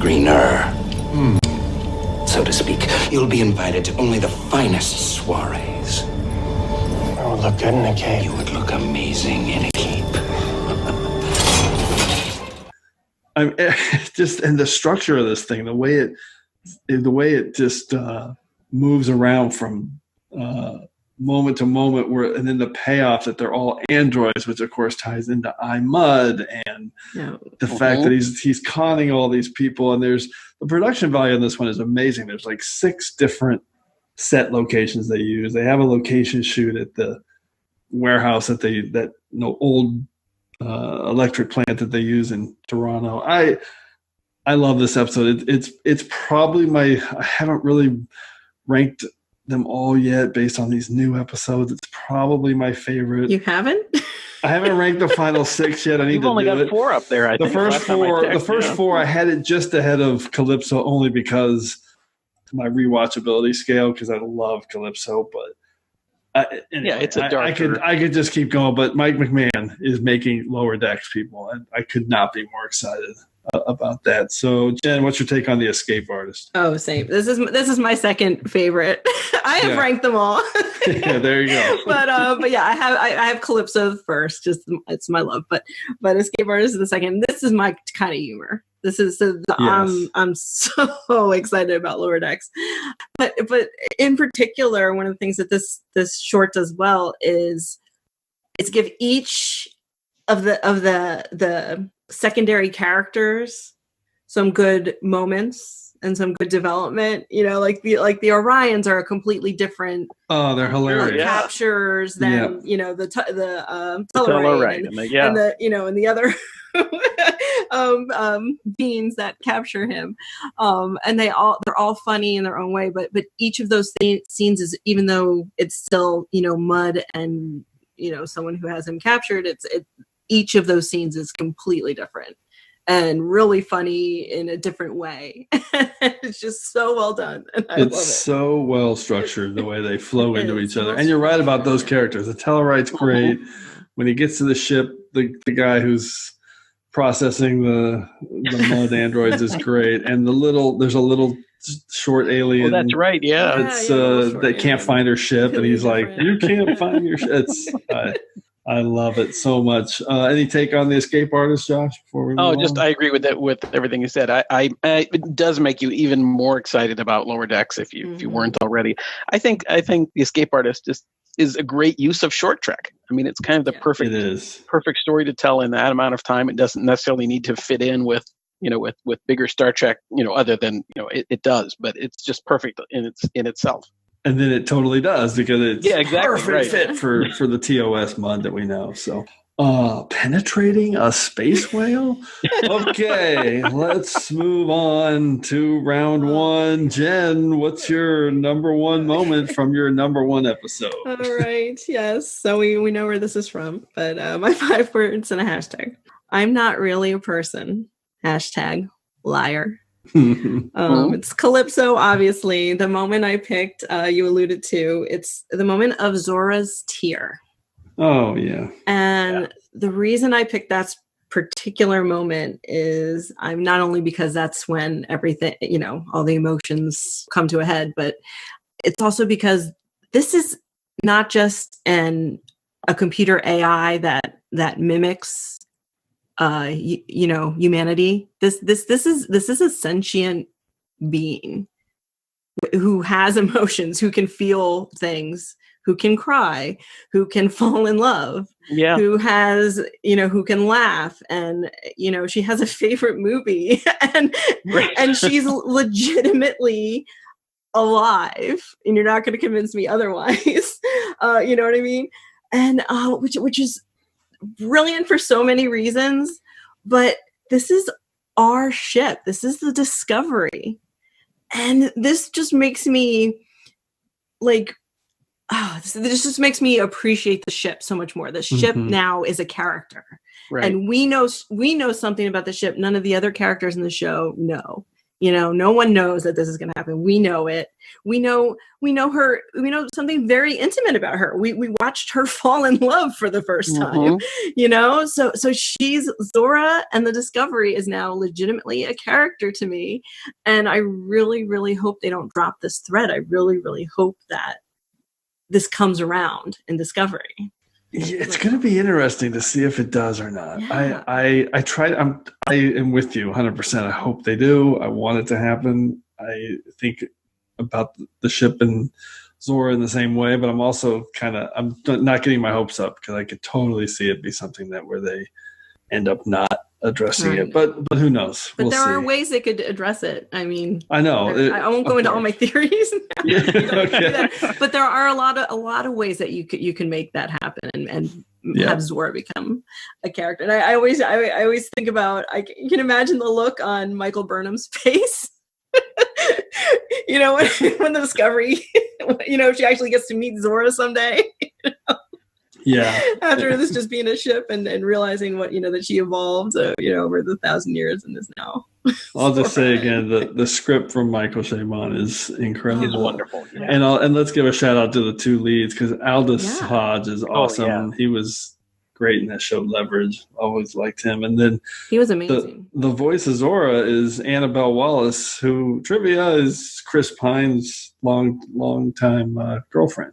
Speaker 16: Greener, so to speak. You'll be invited to only the finest soirees.
Speaker 10: I would look good in a cape.
Speaker 16: You would look amazing in a cape.
Speaker 2: And the structure of this thing, the way it just moves around from moment to moment, and then the payoff that they're all androids, which of course ties into iMud, and the fact that he's conning all these people. And there's the production value on this one is amazing. There's like 6 different set locations they use. They have a location shoot at the warehouse that old electric plant that they use in Toronto. I love this episode. It's probably I haven't really ranked them all yet based on these new episodes. It's probably my favorite.
Speaker 3: You haven't?
Speaker 2: I haven't ranked the final 6 yet. I need
Speaker 4: You've
Speaker 2: to
Speaker 4: only
Speaker 2: do
Speaker 4: got
Speaker 2: it.
Speaker 4: 4 up there, I think.
Speaker 2: The first four, I had it just ahead of Calypso only because my rewatchability scale, because I love Calypso, but anyway,
Speaker 4: it's a darker.
Speaker 2: I could just keep going, but Mike McMahon is making Lower Decks, people, and I could not be more excited about that. So, Jen, what's your take on The Escape Artist?
Speaker 3: Oh, same. This is my second favorite. I have ranked them all.
Speaker 2: Yeah, there you go.
Speaker 3: But yeah, I have Calypso first. Just it's my love. But Escape Artist is the second. This is my kind of humor. This is I'm so excited about Lower Decks. But in particular, one of the things that this short does well is give each of the secondary characters some good moments and some good development. Like the Orions are a completely different.
Speaker 2: Oh, they're hilarious.
Speaker 3: Captures than the Telluride and the other beings that capture him. And they're all funny in their own way. But each of those scenes is, even though it's still Mud and someone who has him captured, each of those scenes is completely different and really funny in a different way. It's just so well done. And I love it.
Speaker 2: It's so well structured, the way they flow into each other. And you're right about those characters. The Telluride's great. When he gets to the ship, the guy who's processing the mud androids is great. And there's a little short alien.
Speaker 4: Oh, that's right. Yeah.
Speaker 2: It's they can't find her ship, and he's like, "You can't find your ship." I love it so much. Any take on The Escape Artist, Josh? Before we move on?
Speaker 4: I agree with that, with everything you said. It does make you even more excited about Lower Decks if you weren't already. I think The Escape Artist is a great use of short trek. I mean, it's kind of the perfect story to tell in that amount of time. It doesn't necessarily need to fit in with bigger Star Trek, other than it does, but it's just perfect in itself. And
Speaker 2: then it totally does, because it's perfect fit
Speaker 4: right.
Speaker 2: for the TOS mud that we know. So, penetrating a space whale? Okay, let's move on to round one. Jen, what's your number one moment from your number one episode?
Speaker 3: All right, yes. So we know where this is from, but my 5 words and a hashtag. I'm not really a person. Hashtag liar. It's Calypso, obviously. The moment I picked, you alluded to, it's the moment of Zora's tear.
Speaker 2: Oh, yeah.
Speaker 3: And the reason I picked that particular moment is I'm not only because that's when everything, all the emotions come to a head, but it's also because this is not just a computer AI that mimics humanity. This is a sentient being who has emotions, who can feel things, who can cry, who can fall in love, who has, who can laugh, and she has a favorite movie, and she's legitimately alive, and you're not going to convince me otherwise. You know what I mean? And which is brilliant for so many reasons, but this is our ship. This is the Discovery, and this just makes me this just makes me appreciate the ship so much more. The ship now is a character, right? And we know something about the ship none of the other characters in the show know. No one knows that this is going to happen. We know it. We know her. We know something very intimate about her. We watched her fall in love for the first time, So she's Zora, and the Discovery is now legitimately a character to me. And I really, really hope they don't drop this thread. I really, really hope that this comes around in Discovery.
Speaker 2: It's going to be interesting to see if it does or not. Yeah. I am with you 100%. I hope they do. I want it to happen. I think about the ship and Zora in the same way, but I'm also I'm not getting my hopes up, because I could totally see it be something where they end up not addressing it. But who knows?
Speaker 3: But there are ways they could address it. I mean,
Speaker 2: I know.
Speaker 3: I won't go into all my theories now.
Speaker 2: Okay.
Speaker 3: But there are a lot of ways that you can make that happen and have Zora become a character. And I always think about, I can imagine the look on Michael Burnham's face You know, when the discovery, you know, she actually gets to meet Zora someday. You know?
Speaker 2: Yeah.
Speaker 3: After this just being a ship and realizing what, you know, that she evolved, you know, over the 1,000 years and is now.
Speaker 2: I'll just say again, the script from Michael Chabon is incredible.
Speaker 4: He's wonderful. Yeah.
Speaker 2: And let's give a shout out to the two leads, because Aldous Hodge is awesome.
Speaker 4: Oh, yeah.
Speaker 2: He was great in that show Leverage. Always liked him. And then
Speaker 3: he was amazing.
Speaker 2: The voice of Zora is Annabelle Wallace, who trivia is Chris Pine's long time girlfriend.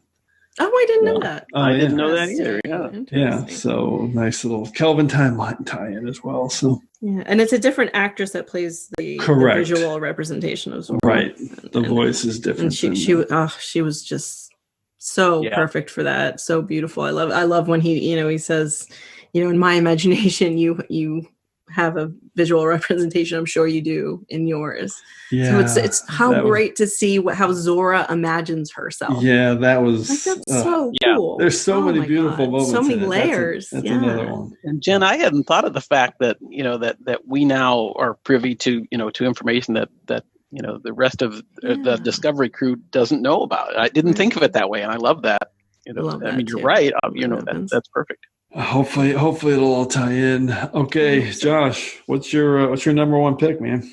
Speaker 3: Oh, I didn't know that.
Speaker 4: I didn't know that either. Yeah.
Speaker 2: Yeah. So nice little Kelvin timeline tie-in as well. So
Speaker 3: yeah, and it's a different actress that plays the visual representation of Zora.
Speaker 2: Right. The voice is different.
Speaker 3: And she was just so perfect for that. So beautiful. I love when he says, you know, in my imagination, you have a visual representation. I'm sure you do in yours.
Speaker 2: Yeah.
Speaker 3: So it's how great to see how Zora imagines herself.
Speaker 2: Yeah, that was
Speaker 3: that's so cool.
Speaker 2: There's so many beautiful moments.
Speaker 3: So many layers.
Speaker 2: That's another one.
Speaker 4: And Jen, I hadn't thought of the fact that, you know, that we now are privy to, you know, to information that you know, the rest of the Discovery crew doesn't know about. I didn't think of it that way, and I love that. You know, I mean, you're right. You know, that's perfect.
Speaker 2: Hopefully it'll all tie in. Okay, Josh, what's your number one pick, man?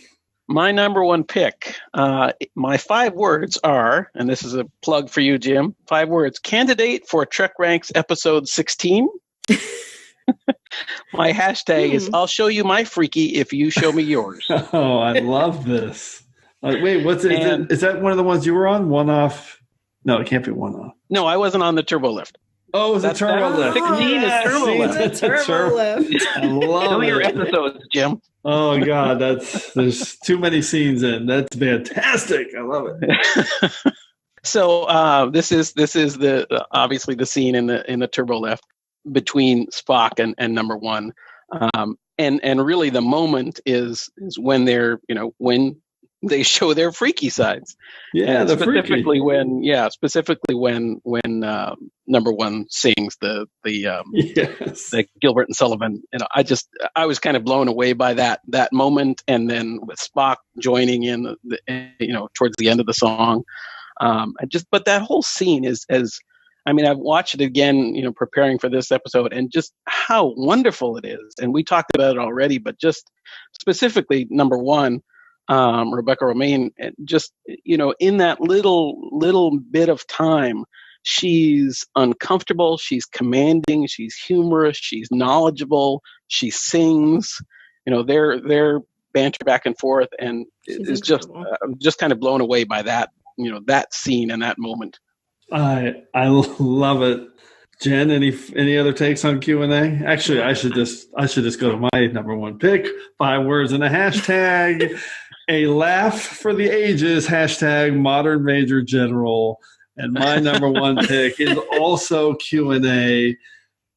Speaker 4: My number one pick. My 5 words are, and this is a plug for you, Jim. 5 words: candidate for TrekRanks episode 16. My hashtag is "I'll show you my freaky if you show me yours."
Speaker 2: Oh, I love this. Wait, what's it? Is that one of the ones you were on? One off? No, it can't be one off.
Speaker 4: No, I wasn't on the Turbo Lift.
Speaker 2: Oh, it was a Turbo Lift.
Speaker 4: 16 is Turbo Lift.
Speaker 3: It's a Turbo Lift.
Speaker 2: I love
Speaker 4: your episodes, Jim.
Speaker 2: Oh God, there's too many scenes in. That's fantastic. I love it.
Speaker 4: So this is the obviously the scene in the Turbo Lift between Spock and number one, and really the moment is when they're, you know, when they show their freaky sides.
Speaker 2: Yeah,
Speaker 4: and
Speaker 2: the
Speaker 4: specifically
Speaker 2: freaky.
Speaker 4: when number one sings the
Speaker 2: yes.
Speaker 4: the Gilbert and Sullivan. You know, I was kind of blown away by that moment, and then with Spock joining in, you know, towards the end of the song. But that whole scene is I mean, I've watched it again, you know, preparing for this episode, and just how wonderful it is. And we talked about it already, but just specifically number one, Rebecca Romaine, just, you know, in that little bit of time, she's uncomfortable, she's commanding, she's humorous, she's knowledgeable, she sings, you know, their banter back and forth, and it's just I'm just kind of blown away by that, you know, that scene and that moment.
Speaker 2: I love it. Jen, any other takes on Q&A? Actually, I should just go to my number one pick. 5 words and a hashtag. A laugh for the ages, hashtag modern major general. And my number one pick is also Q&A.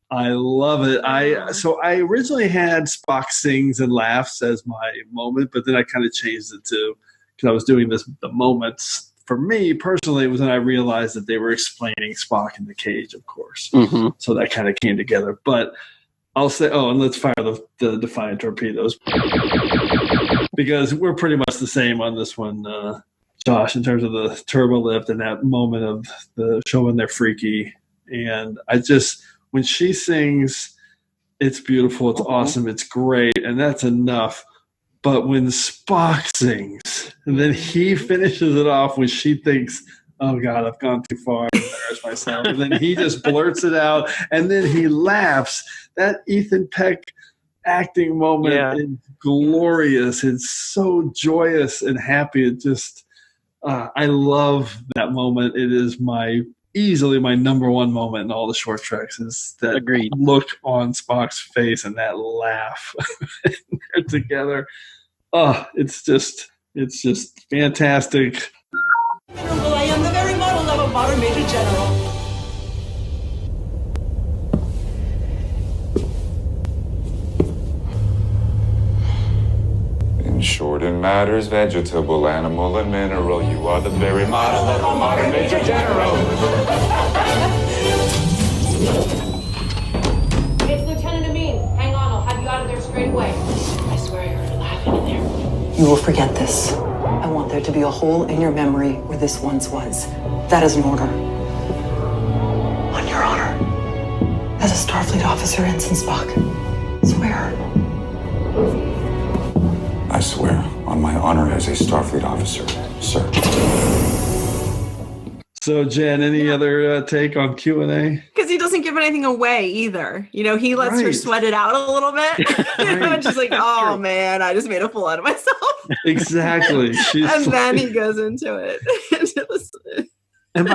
Speaker 2: I love it. I originally had Spock sings and laughs as my moment, but then I kind of changed it to, because I was doing the moments. For me personally, it was when I realized that they were explaining Spock in the cage, of course.
Speaker 4: Mm-hmm.
Speaker 2: So that kind of came together. But I'll say, and let's fire the Defiant torpedoes, because we're pretty much the same on this one, Josh, in terms of the Turbo Lift and that moment of the showing their freaky. And when she sings, it's beautiful, it's awesome, it's great, and that's enough. But when Spock sings, and then he finishes it off when she thinks, oh God, I've gone too far, I've embarrassed myself. And then he just blurts it out, and then he laughs. That Ethan Peck acting moment is glorious. It's so joyous and happy. It just, I love that moment. It is easily my number one moment in all the short treks, is that look on Spock's face and that laugh. They're together. Oh, it's just fantastic.
Speaker 17: I am the very model of a modern major general.
Speaker 18: In short, in matters vegetable, animal, and mineral, you are the very model of a modern major general.
Speaker 19: It's Lieutenant Amin. Hang on, I'll have you out of there straight away. I swear you're laughing in there.
Speaker 12: You will forget this. I want there there to be a hole in your memory where this once was. That is an order. On your honor. As a Starfleet officer, Ensign Spock. Swear.
Speaker 18: I swear on my honor as a Starfleet officer, sir.
Speaker 2: So, Jen, any other take on Q&A?
Speaker 3: Because he doesn't give anything away either. You know, he lets her sweat it out a little bit. And she's like, oh, man, I just made a fool out of myself.
Speaker 2: Exactly.
Speaker 3: And then he goes into it.
Speaker 2: And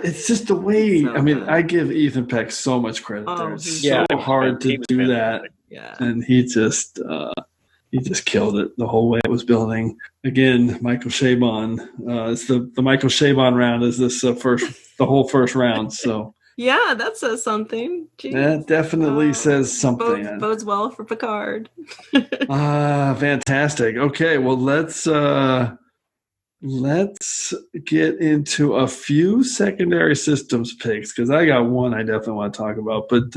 Speaker 2: it's just the way, I mean, I give Ethan Peck so much credit there. It's so hard to do that.
Speaker 3: Yeah.
Speaker 2: And he just killed it the whole way it was building. Again, Michael Chabon. It's the Michael Chabon round is this the whole first round. So
Speaker 3: yeah, that says something. Jeez.
Speaker 2: That definitely says something.
Speaker 3: Bodes well for Picard.
Speaker 2: Fantastic. Okay, well let's get into a few secondary systems picks because I got one I definitely want to talk about. But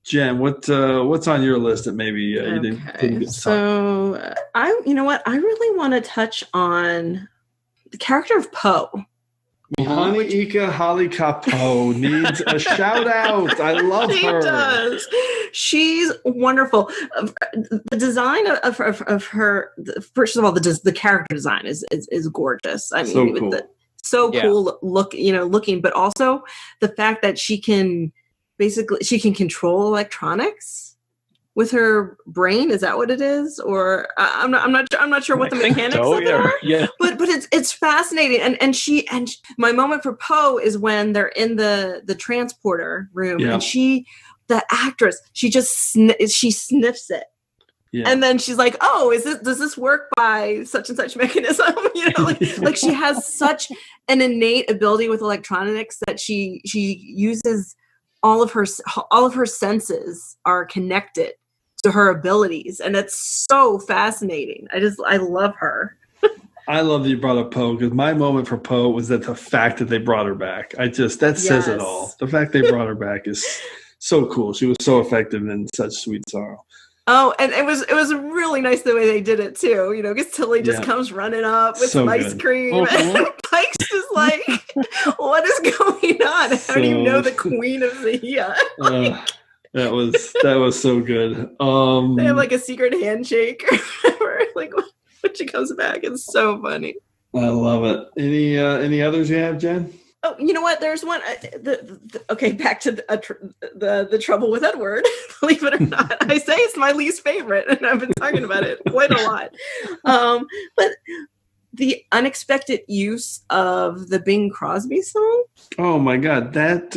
Speaker 2: Jen, what's on your list that maybe you didn't get to
Speaker 3: so I really want to touch on the character of Poe.
Speaker 2: Mihani Ika Halikapo needs a shout out. I love her. She
Speaker 3: does. She's wonderful. The design of her, first of all, the character design is gorgeous. I mean,
Speaker 2: so cool.
Speaker 3: Cool looking, but also the fact that she can control electronics with her brain. Is that what it is? Or I'm not sure what the mechanics of it are.
Speaker 4: Yeah.
Speaker 3: But it's fascinating. And my moment for Poe is when they're in the transporter room and the actress, she sniffs it. Yeah. And then she's like, "Oh, does this work by such and such mechanism?" Like she has such an innate ability with electronics that she uses. All of her senses are connected to her abilities, and it's so fascinating. I love her.
Speaker 2: I love that you brought up Poe because my moment for Poe was that the fact that they brought her back. Says it all. The fact they brought her back is so cool. She was so effective in such sweet sorrow.
Speaker 3: Oh, and it was really nice the way they did it too. Because Tilly just comes running up with some ice cream, and Pike's just like, "What is going on? How do you know the Queen of Zia?"
Speaker 2: That was so good.
Speaker 3: They have like a secret handshake or whatever. Like when she comes back, it's so funny.
Speaker 2: I love it. Any others you have, Jen?
Speaker 3: Oh, you know what? There's one. Back to the trouble with Edward. Believe it or not, I say it's my least favorite, and I've been talking about it quite a lot. But the unexpected use of the Bing Crosby song.
Speaker 2: Oh my God, that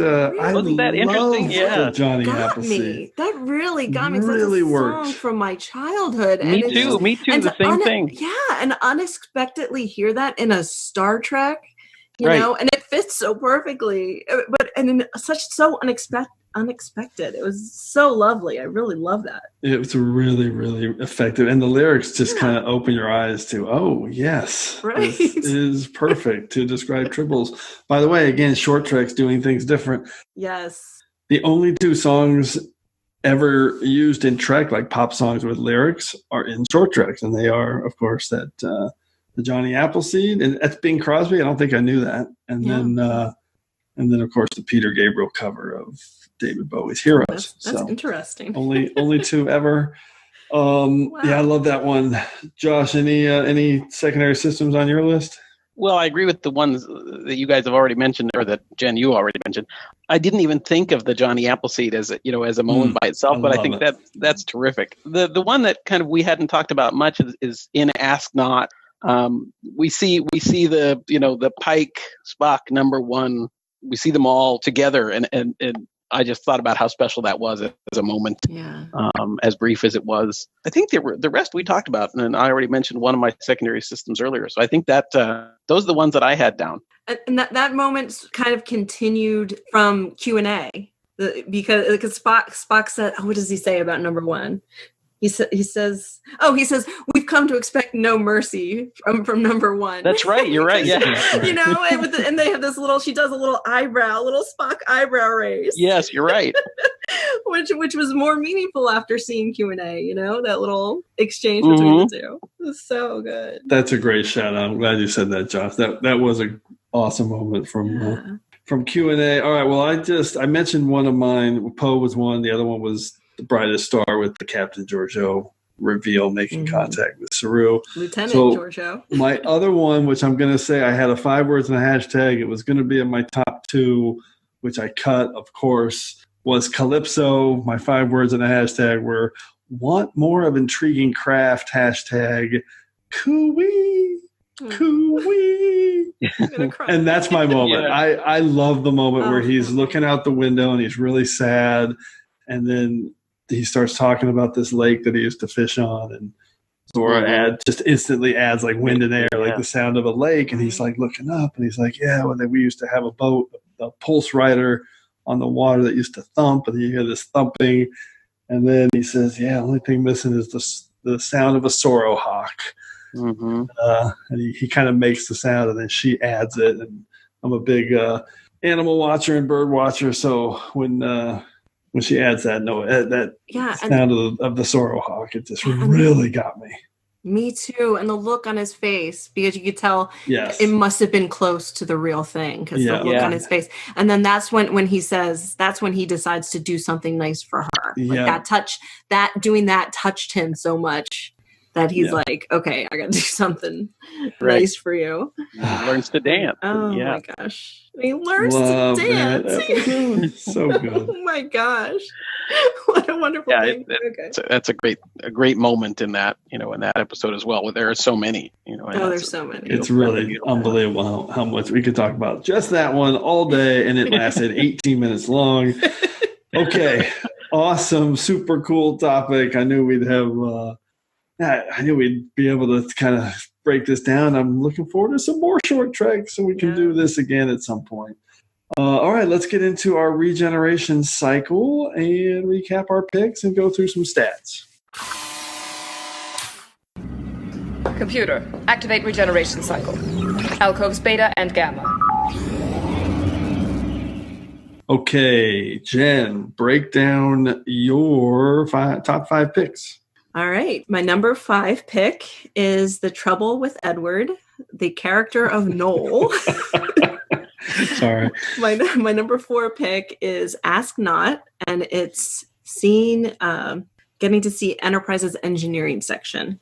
Speaker 4: wasn't that interesting? Yeah,
Speaker 2: Johnny Appleseed.
Speaker 3: That really got me.
Speaker 2: Really
Speaker 3: it's a
Speaker 2: worked
Speaker 3: song from my childhood.
Speaker 4: Me too. The same thing.
Speaker 3: Yeah, and unexpectedly hear that in a Star Trek. You know, and it fits so perfectly, so unexpected. It was so lovely. I really love that.
Speaker 2: It was really, really effective. And the lyrics just kind of open your eyes to, oh, yes,
Speaker 3: right.
Speaker 2: This is perfect to describe tribbles. By the way, again, Short Trek's doing things different.
Speaker 3: Yes.
Speaker 2: The only two songs ever used in Trek, like pop songs with lyrics, are in Short Treks. And they are, of course, that... the Johnny Appleseed, and that's Bing Crosby. I don't think I knew that. And then of course the Peter Gabriel cover of David Bowie's Heroes.
Speaker 3: That's interesting.
Speaker 2: only two ever. Wow. Yeah, I love that one. Josh, any secondary systems on your list?
Speaker 4: Well, I agree with the ones that you guys have already mentioned, or that Jen, you already mentioned. I didn't even think of the Johnny Appleseed as a moment by itself, but I think that's terrific. The one that kind of we hadn't talked about much is in Ask Not. We see the Pike, Spock, number one. We see them all together, and I just thought about how special that was as a moment.
Speaker 3: Yeah.
Speaker 4: As brief as it was. I think the rest we talked about, and I already mentioned one of my secondary systems earlier. So I think that those are the ones that I had down.
Speaker 3: And that moment kind of continued from Q&A because Spock said, "Oh, what does he say about number one?" He says, "We've come to expect no mercy from number one."
Speaker 4: That's right. You're right. Yeah.
Speaker 3: And they have this she does a little Spock eyebrow raise.
Speaker 4: Yes, you're right.
Speaker 3: which was more meaningful after seeing Q&A, you know, that little exchange between the two. It was so good.
Speaker 2: That's a great shout out. I'm glad you said that, Josh. That was an awesome moment from Q&A. All right, well, I mentioned one of mine. Poe was one. The other one was The Brightest Star with the Captain Georgiou reveal, making contact with Saru.
Speaker 3: Lieutenant Georgiou.
Speaker 2: My other one, which I'm going to say I had a 5 words and a hashtag. It was going to be in my top 2, which I cut, of course, was Calypso. My 5 words and a hashtag were want more of intriguing craft, hashtag cooey, cooey. And that's my moment. Yeah. I love the moment where he's looking out the window and he's really sad. And then he starts talking about this lake that he used to fish on, and Zora just instantly adds like wind and air, like the sound of a lake. And he's like looking up and he's like, yeah, well, we used to have a boat, a pulse rider on the water that used to thump, and you hear this thumping. And then he says, yeah, the only thing missing is the sound of a sorrow hawk. And he kind of makes the sound, and then she adds it. And I'm a big animal watcher and bird watcher, so when she adds that sound of the sorrow hawk, it just really got me.
Speaker 3: Me too. And the look on his face, because you could tell it must have been close to the real thing, because the look on his face. And then that's when he says, that's when he decides to do something nice for her. Like doing that touched him so much that he's like, okay, I got to do something nice for you.
Speaker 4: He learns to dance.
Speaker 3: Oh my gosh. He learns to dance.
Speaker 2: So good.
Speaker 3: Oh my gosh. What a wonderful thing.
Speaker 4: That's a great moment in that, in that episode as well, where there are so many,
Speaker 3: there's so many.
Speaker 2: It's really unbelievable how much we could talk about just that one all day, and it lasted 18 minutes long. Okay. Awesome. Super cool topic. I knew we'd be able to kind of break this down. I'm looking forward to some more short treks so we can do this again at some point. All right, let's get into our regeneration cycle and recap our picks and go through some stats.
Speaker 20: Computer, activate regeneration cycle. Alcoves beta and gamma.
Speaker 2: Okay, Jen, break down your top 5 picks.
Speaker 3: All right. My number 5 pick is The Trouble with Edward, the character of Noel.
Speaker 2: Sorry.
Speaker 3: My number 4 pick is Ask Not, and it's getting to see Enterprise's engineering section.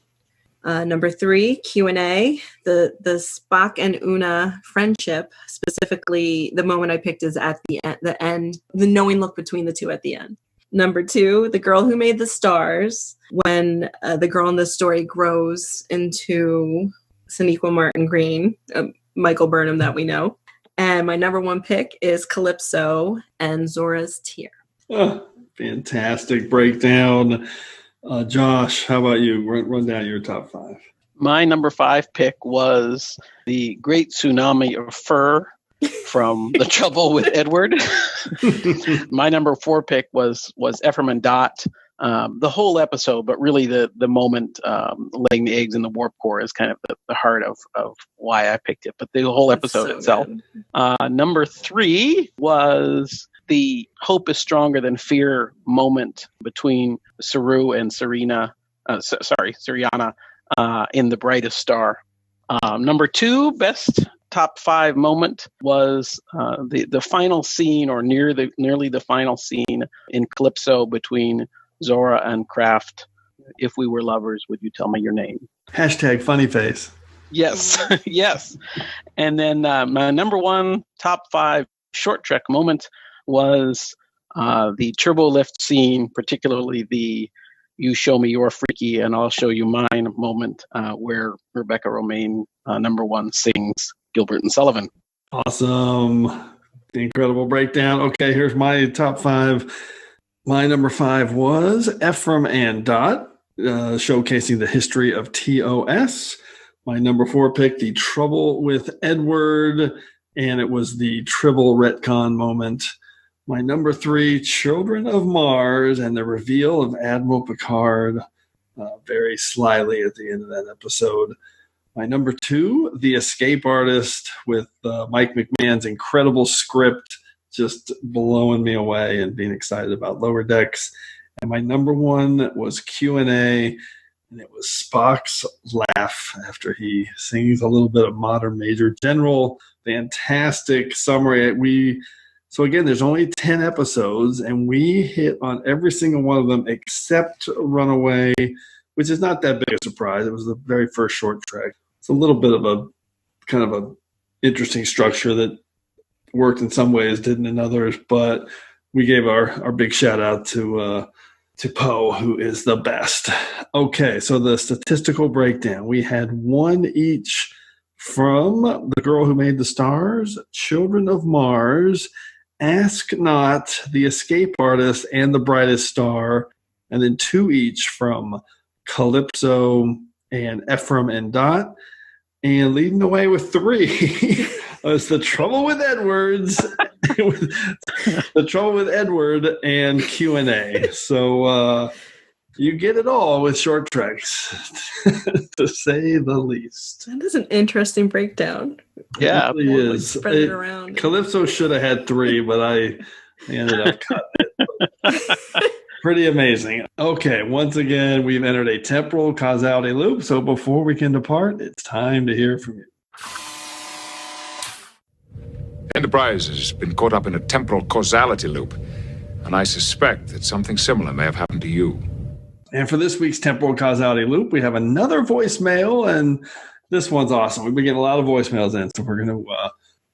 Speaker 3: Number 3, Q&A, the Spock and Una friendship, specifically the moment I picked is at the end, the knowing look between the two at the end. Number 2, The Girl Who Made the Stars, when the girl in the story grows into Sonequa Martin Green, Michael Burnham that we know. And my number 1 pick is Calypso and Zora's Tear.
Speaker 2: Oh, fantastic breakdown. Josh, how about you? Run down your top 5.
Speaker 4: My number 5 pick was the Great Tsunami of Fur from The Trouble with Edward. My number 4 pick was Ephraim and Dot. The whole episode, but really the moment laying the eggs in the warp core is kind of the heart of why I picked it. But the whole episode itself. Number 3 was the hope is stronger than fear moment between Saru and Siriana in The Brightest Star. Number 2, best top 5 moment was the final scene, or nearly the final scene in Calypso between Zora and Kraft. If we were lovers, would you tell me your name?
Speaker 2: Hashtag funny face.
Speaker 4: Yes. Yes. And then my number 1 top 5 short trek moment was the turbo lift scene, particularly the you show me your freaky and I'll show you mine moment, where Rebecca Romaine, number 1, sings Gilbert and Sullivan.
Speaker 2: Awesome. Incredible breakdown. Okay, here's my top 5. My number 5 was Ephraim and Dot, showcasing the history of TOS. My number 4 pick, The Trouble with Edward, and it was the Tribble retcon moment. My number 3, Children of Mars, and the reveal of Admiral Picard very slyly at the end of that episode. My number 2, The Escape Artist, with Mike McMahon's incredible script, just blowing me away and being excited about Lower Decks. And my number one was Q&A, and it was Spock's laugh after he sings a little bit of Modern Major General. Fantastic summary. So again, there's only 10 episodes, and we hit on every single one of them except Runaway, which is not that big a surprise. It was the very first short trek. It's a little bit of a kind of a interesting structure that worked in some ways, didn't in others, but we gave our big shout out to Poe, who is the best. Okay, so the statistical breakdown. We had one each from The Girl Who Made the Stars, Children of Mars, Ask Not, The Escape Artist, and The Brightest Star, and then two each from Calypso and Ephraim and Dot. And leading the way with three was The Trouble with Edwards, The Trouble with Edward, and Q&A. So you get it all with short treks, to say the least.
Speaker 3: That is an interesting breakdown.
Speaker 4: Yeah,
Speaker 2: it really is.
Speaker 3: Spread it around.
Speaker 2: Calypso should have had three, but I ended up cutting it. Pretty amazing. Okay, once again, we've entered a temporal causality loop. So before we can depart, it's time to hear from you.
Speaker 9: Enterprise has been caught up in a temporal causality loop, and I suspect that something similar may have happened to you.
Speaker 2: And for this week's temporal causality loop, we have another voicemail, and this one's awesome. We've been getting a lot of voicemails in, so we're going to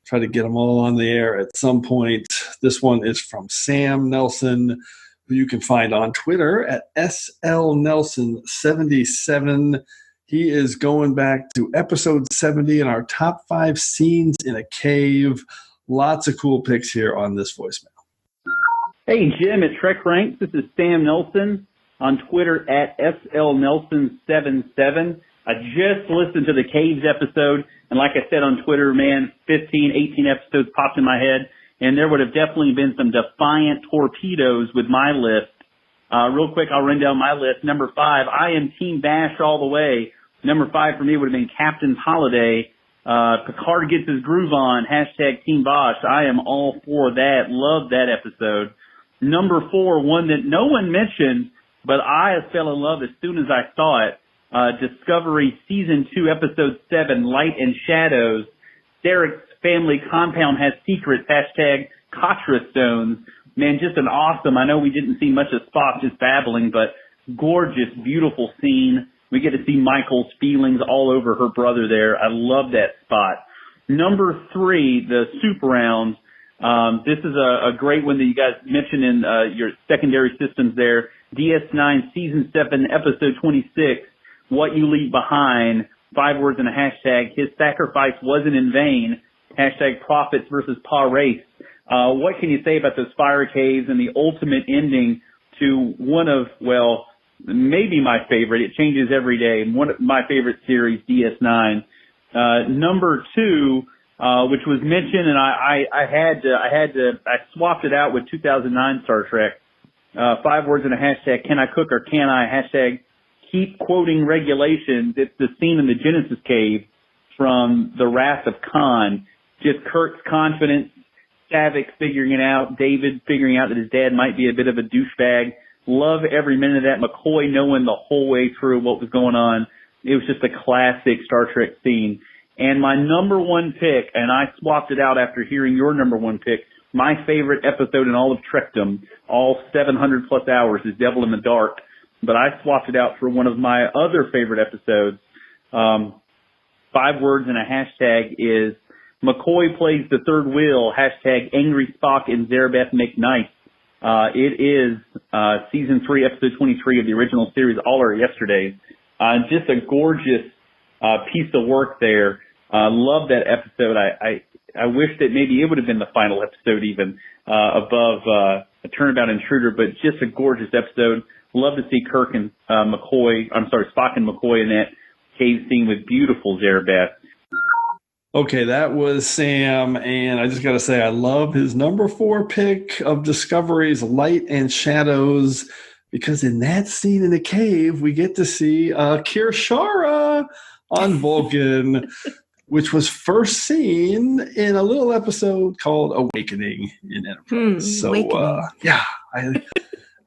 Speaker 2: try to get them all on the air at some point. This one is from Sam Nelson, who you can find on Twitter at SLNelson77. He is going back to episode 70 and our top 5 scenes in a cave. Lots of cool picks here on this voicemail.
Speaker 21: Hey, Jim at TrekRanks. This is Sam Nelson on Twitter at SLNelson77. I just listened to the Caves episode, and like I said on Twitter, man, 15, 18 episodes popped in my head, and there would have definitely been some defiant torpedoes with my list. Real quick, I'll run down my list. Number 5, I am Team Bash all the way. Number 5 for me would have been Captain's Holiday. Picard gets his groove on, hashtag Team Bosch. I am all for that. Love that episode. Number 4, one that no one mentioned, but I fell in love as soon as I saw it. Discovery Season 2, Episode 7, Light and Shadows. Derek's family compound has secrets, hashtag Katra Stones. Man, just an awesome, I know we didn't see much of Spock just babbling, but gorgeous, beautiful scene. We get to see Michael's feelings all over her brother there. I love that spot. Number 3, the soup round. This is a great one that you guys mentioned in your secondary systems there. DS9, Season 7, Episode 26, What You Leave Behind, 5 words and a hashtag. His sacrifice wasn't in vain, hashtag Prophets versus Pa Race. What can you say about those fire caves and the ultimate ending to one of, well, maybe my favorite. It changes every day. One of my favorite series, DS9. Number 2, which was mentioned, and I swapped it out with 2009 Star Trek. 5 words and a hashtag, can I cook or can I? Hashtag keep quoting regulations. It's the scene in the Genesis cave from The Wrath of Khan. Just Kirk's confidence, Saavik figuring it out, David figuring out that his dad might be a bit of a douchebag. Love every minute of that. McCoy knowing the whole way through what was going on. It was just a classic Star Trek scene. And my number 1 pick, and I swapped it out after hearing your number 1 pick, my favorite episode in all of Trekdom, all 700 plus hours, is Devil in the Dark. But I swapped it out for one of my other favorite episodes. 5 words and a hashtag is McCoy plays the third wheel, hashtag Angry Spock and Zarabeth Make Nice. It is Season 3, Episode 23 of the original series, All Our Yesterdays. Just a gorgeous piece of work there. Love that episode. I wish that maybe it would have been the final episode even above a Turnabout Intruder, but just a gorgeous episode. Love to see Spock and McCoy in that cave scene with beautiful Zarabeth.
Speaker 2: Okay, that was Sam, and I just got to say I love his number 4 pick of Discovery's Light and Shadows, because in that scene in the cave, we get to see Kirshara on Vulcan. which was first seen in a little episode called Awakening in Enterprise. I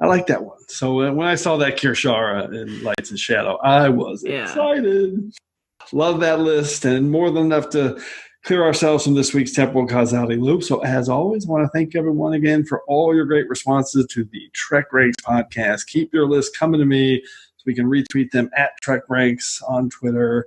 Speaker 2: like that one. So when I saw that Kirshara in Lights and Shadow, I was excited. Love that list, and more than enough to clear ourselves from this week's temporal causality loop. So as always, I want to thank everyone again for all your great responses to the TrekRanks podcast. Keep your list coming to me so we can retweet them at TrekRanks on Twitter.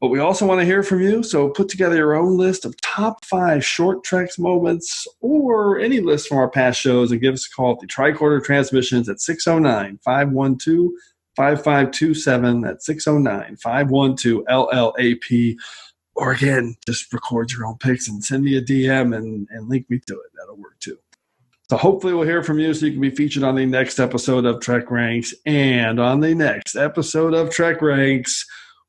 Speaker 2: But we also want to hear from you, so put together your own list of top 5 short Treks moments or any list from our past shows and give us a call at the Tricorder Transmissions at 609-512-5527. That's 609-512-LLAP. Or again, just record your own pics and send me a DM and link me to it. That'll work too. So hopefully we'll hear from you so you can be featured on the next episode of TrekRanks. And on the next episode of TrekRanks,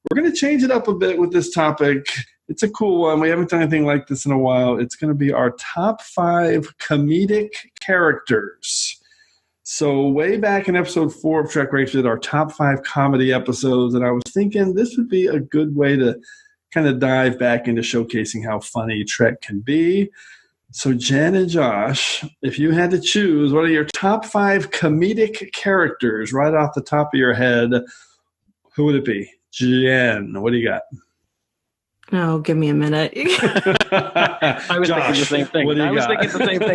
Speaker 2: we're going to change it up a bit with this topic. It's a cool one. We haven't done anything like this in a while. It's going to be our top 5 comedic characters. So way back in episode 4 of TrekRanks, we did our top 5 comedy episodes, and I was thinking this would be a good way to kind of dive back into showcasing how funny Trek can be. So Jenn and Josh, if you had to choose one of your top 5 comedic characters right off the top of your head, who would it be? Jenn, what do you got?
Speaker 3: Oh, give me a minute.
Speaker 4: I was thinking the same thing.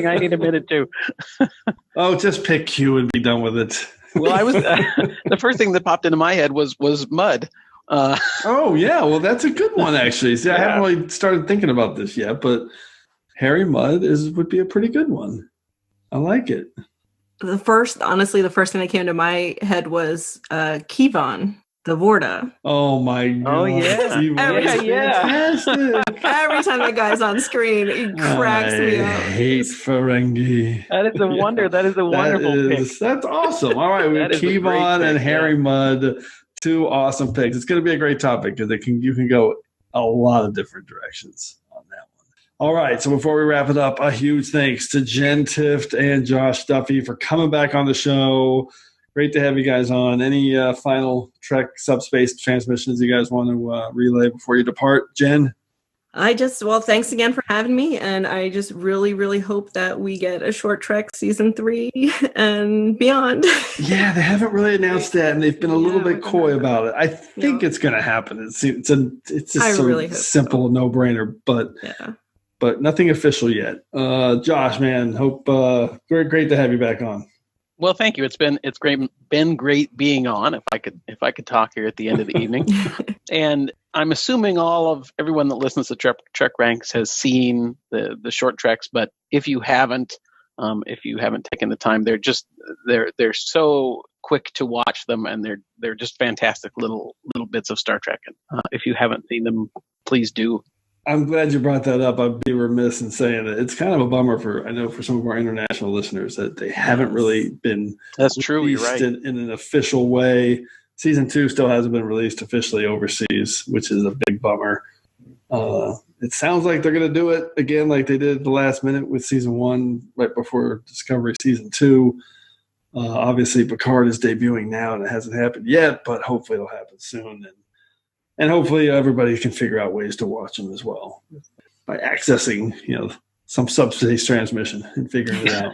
Speaker 4: I need a minute too.
Speaker 2: Oh, just pick Q and be done with it.
Speaker 4: Well, I was the first thing that popped into my head was Mud.
Speaker 2: Oh yeah, well that's a good one actually. See, I haven't really started thinking about this yet, but Harry Mudd would be a pretty good one. I like it.
Speaker 3: The first thing that came to my head was Kevon, the Vorta.
Speaker 2: Oh my god!
Speaker 4: Oh yeah,
Speaker 2: fantastic.
Speaker 3: Every time that guy's on screen, he cracks me up.
Speaker 2: I hate Ferengi.
Speaker 4: That is a wonder. That is a wonderful pick.
Speaker 2: That's awesome. All right, we have Kevon and Harry Mudd. 2 awesome picks. It's going to be a great topic because you can go a lot of different directions on that one. All right, so before we wrap it up, a huge thanks to Jenn, Tifft, and Josh Duffy for coming back on the show. Great to have you guys on. Any final Trek subspace transmissions you guys want to relay before you depart? Jenn?
Speaker 3: Thanks again for having me. And I just really, really hope that we get a short Trek season 3 and beyond.
Speaker 2: Yeah, they haven't really announced that, and they've been a little bit coy about it. I think it's going to happen. It's just a simple no-brainer, but nothing official yet. Josh, man, hope great to have you back on.
Speaker 4: Well, thank you. It's been great being on. If I could talk here at the end of the evening, and I'm assuming everyone that listens to TrekRanks has seen the short treks. But if you haven't taken the time, they're so quick to watch them, and they're just fantastic little bits of Star Trek. And if you haven't seen them, please do.
Speaker 2: I'm glad you brought that up. I'd be remiss in saying that it's kind of a bummer for some of our international listeners that they haven't really been released in an official way. Season 2 still hasn't been released officially overseas, which is a big bummer. It sounds like they're going to do it again like they did at the last minute with Season 1 right before Discovery Season 2. Obviously, Picard is debuting now, and it hasn't happened yet, but hopefully it'll happen soon. And hopefully everybody can figure out ways to watch them as well by accessing, some subspace transmission and figuring it out.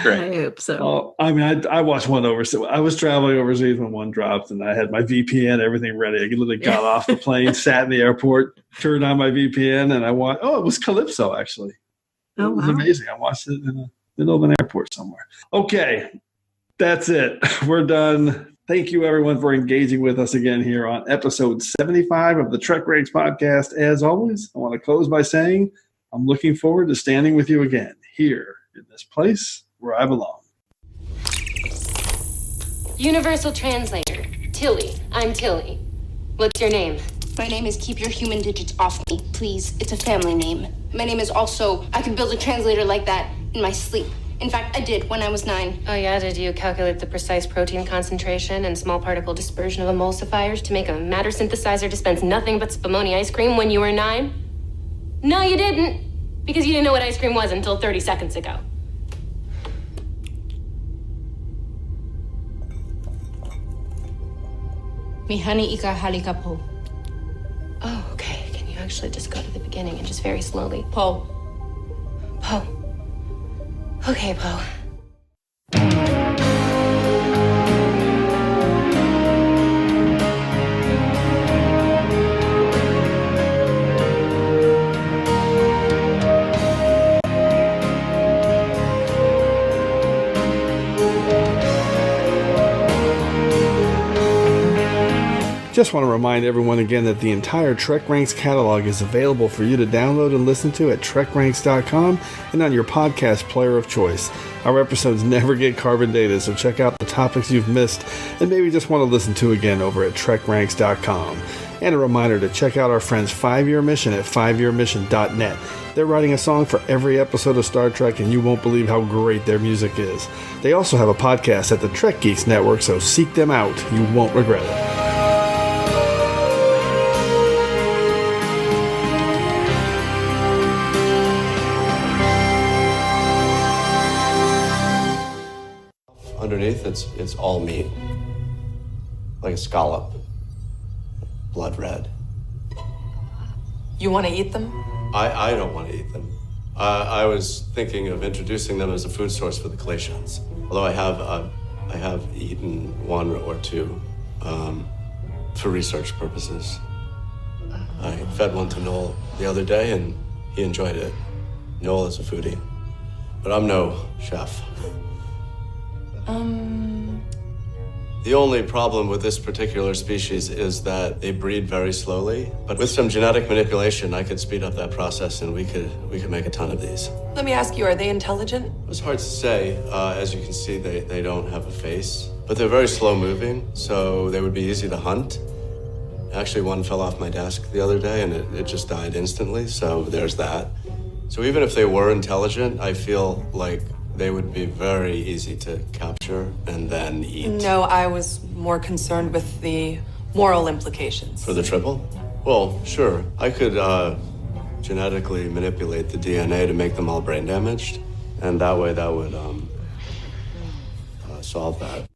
Speaker 3: I hope so.
Speaker 2: I watched one overseas. I was traveling overseas when one dropped, and I had my VPN, everything ready. I literally got off the plane, sat in the airport, turned on my VPN, and I watched. Oh, it was Calypso, actually. It was amazing. I watched it in the middle of an airport somewhere. Okay, that's it. We're done. Thank you, everyone, for engaging with us again here on episode 75 of the TrekRanks podcast. As always, I want to close by saying I'm looking forward to standing with you again here in this place where I belong.
Speaker 19: Universal Translator. Tilly. I'm Tilly. What's your name?
Speaker 1: My name is Keep Your Human Digits Off Me, please. It's a family name. My name is also, I can build a translator like that in my sleep. In fact, I did when I was 9.
Speaker 19: Oh yeah? Did you calculate the precise protein concentration and small particle dispersion of emulsifiers to make a matter synthesizer dispense nothing but Spumoni ice cream when you were 9? No, you didn't. Because you didn't know what ice cream was until 30 seconds ago.
Speaker 1: Mihani ika halikapo.
Speaker 19: Oh, okay. actually just go to the beginning and just very slowly. Poe. Poe. Okay, Poe.
Speaker 2: Just want to remind everyone again that the entire TrekRanks catalog is available for you to download and listen to at TrekRanks.com and on your podcast player of choice. Our episodes never get carbon dated, so check out the topics you've missed and maybe just want to listen to again over at TrekRanks.com. And a reminder to check out our friends 5-Year Mission at 5yearmission.net. They're writing a song for every episode of Star Trek, and you won't believe how great their music is. They also have a podcast at the Trek Geeks Network, so seek them out. You won't regret it.
Speaker 13: Underneath, it's all meat. Like a scallop. Blood red.
Speaker 12: You want to eat them?
Speaker 13: I don't want to eat them. I was thinking of introducing them as a food source for the Clatians. Although I have eaten one or two for research purposes. I fed one to Noel the other day and he enjoyed it. Noel is a foodie, but I'm no chef. The only problem with this particular species is that they breed very slowly. But with some genetic manipulation, I could speed up that process and we could make a ton of these.
Speaker 12: Let me ask you, are they intelligent?
Speaker 13: It's hard to say. As you can see, they don't have a face. But they're very slow moving, so they would be easy to hunt. Actually, one fell off my desk the other day and it just died instantly, so there's that. So even if they were intelligent, I feel like they would be very easy to capture and then eat.
Speaker 12: No, I was more concerned with the moral implications.
Speaker 13: For the triple? Well, sure. I could genetically manipulate the DNA to make them all brain damaged, and that way that would solve that.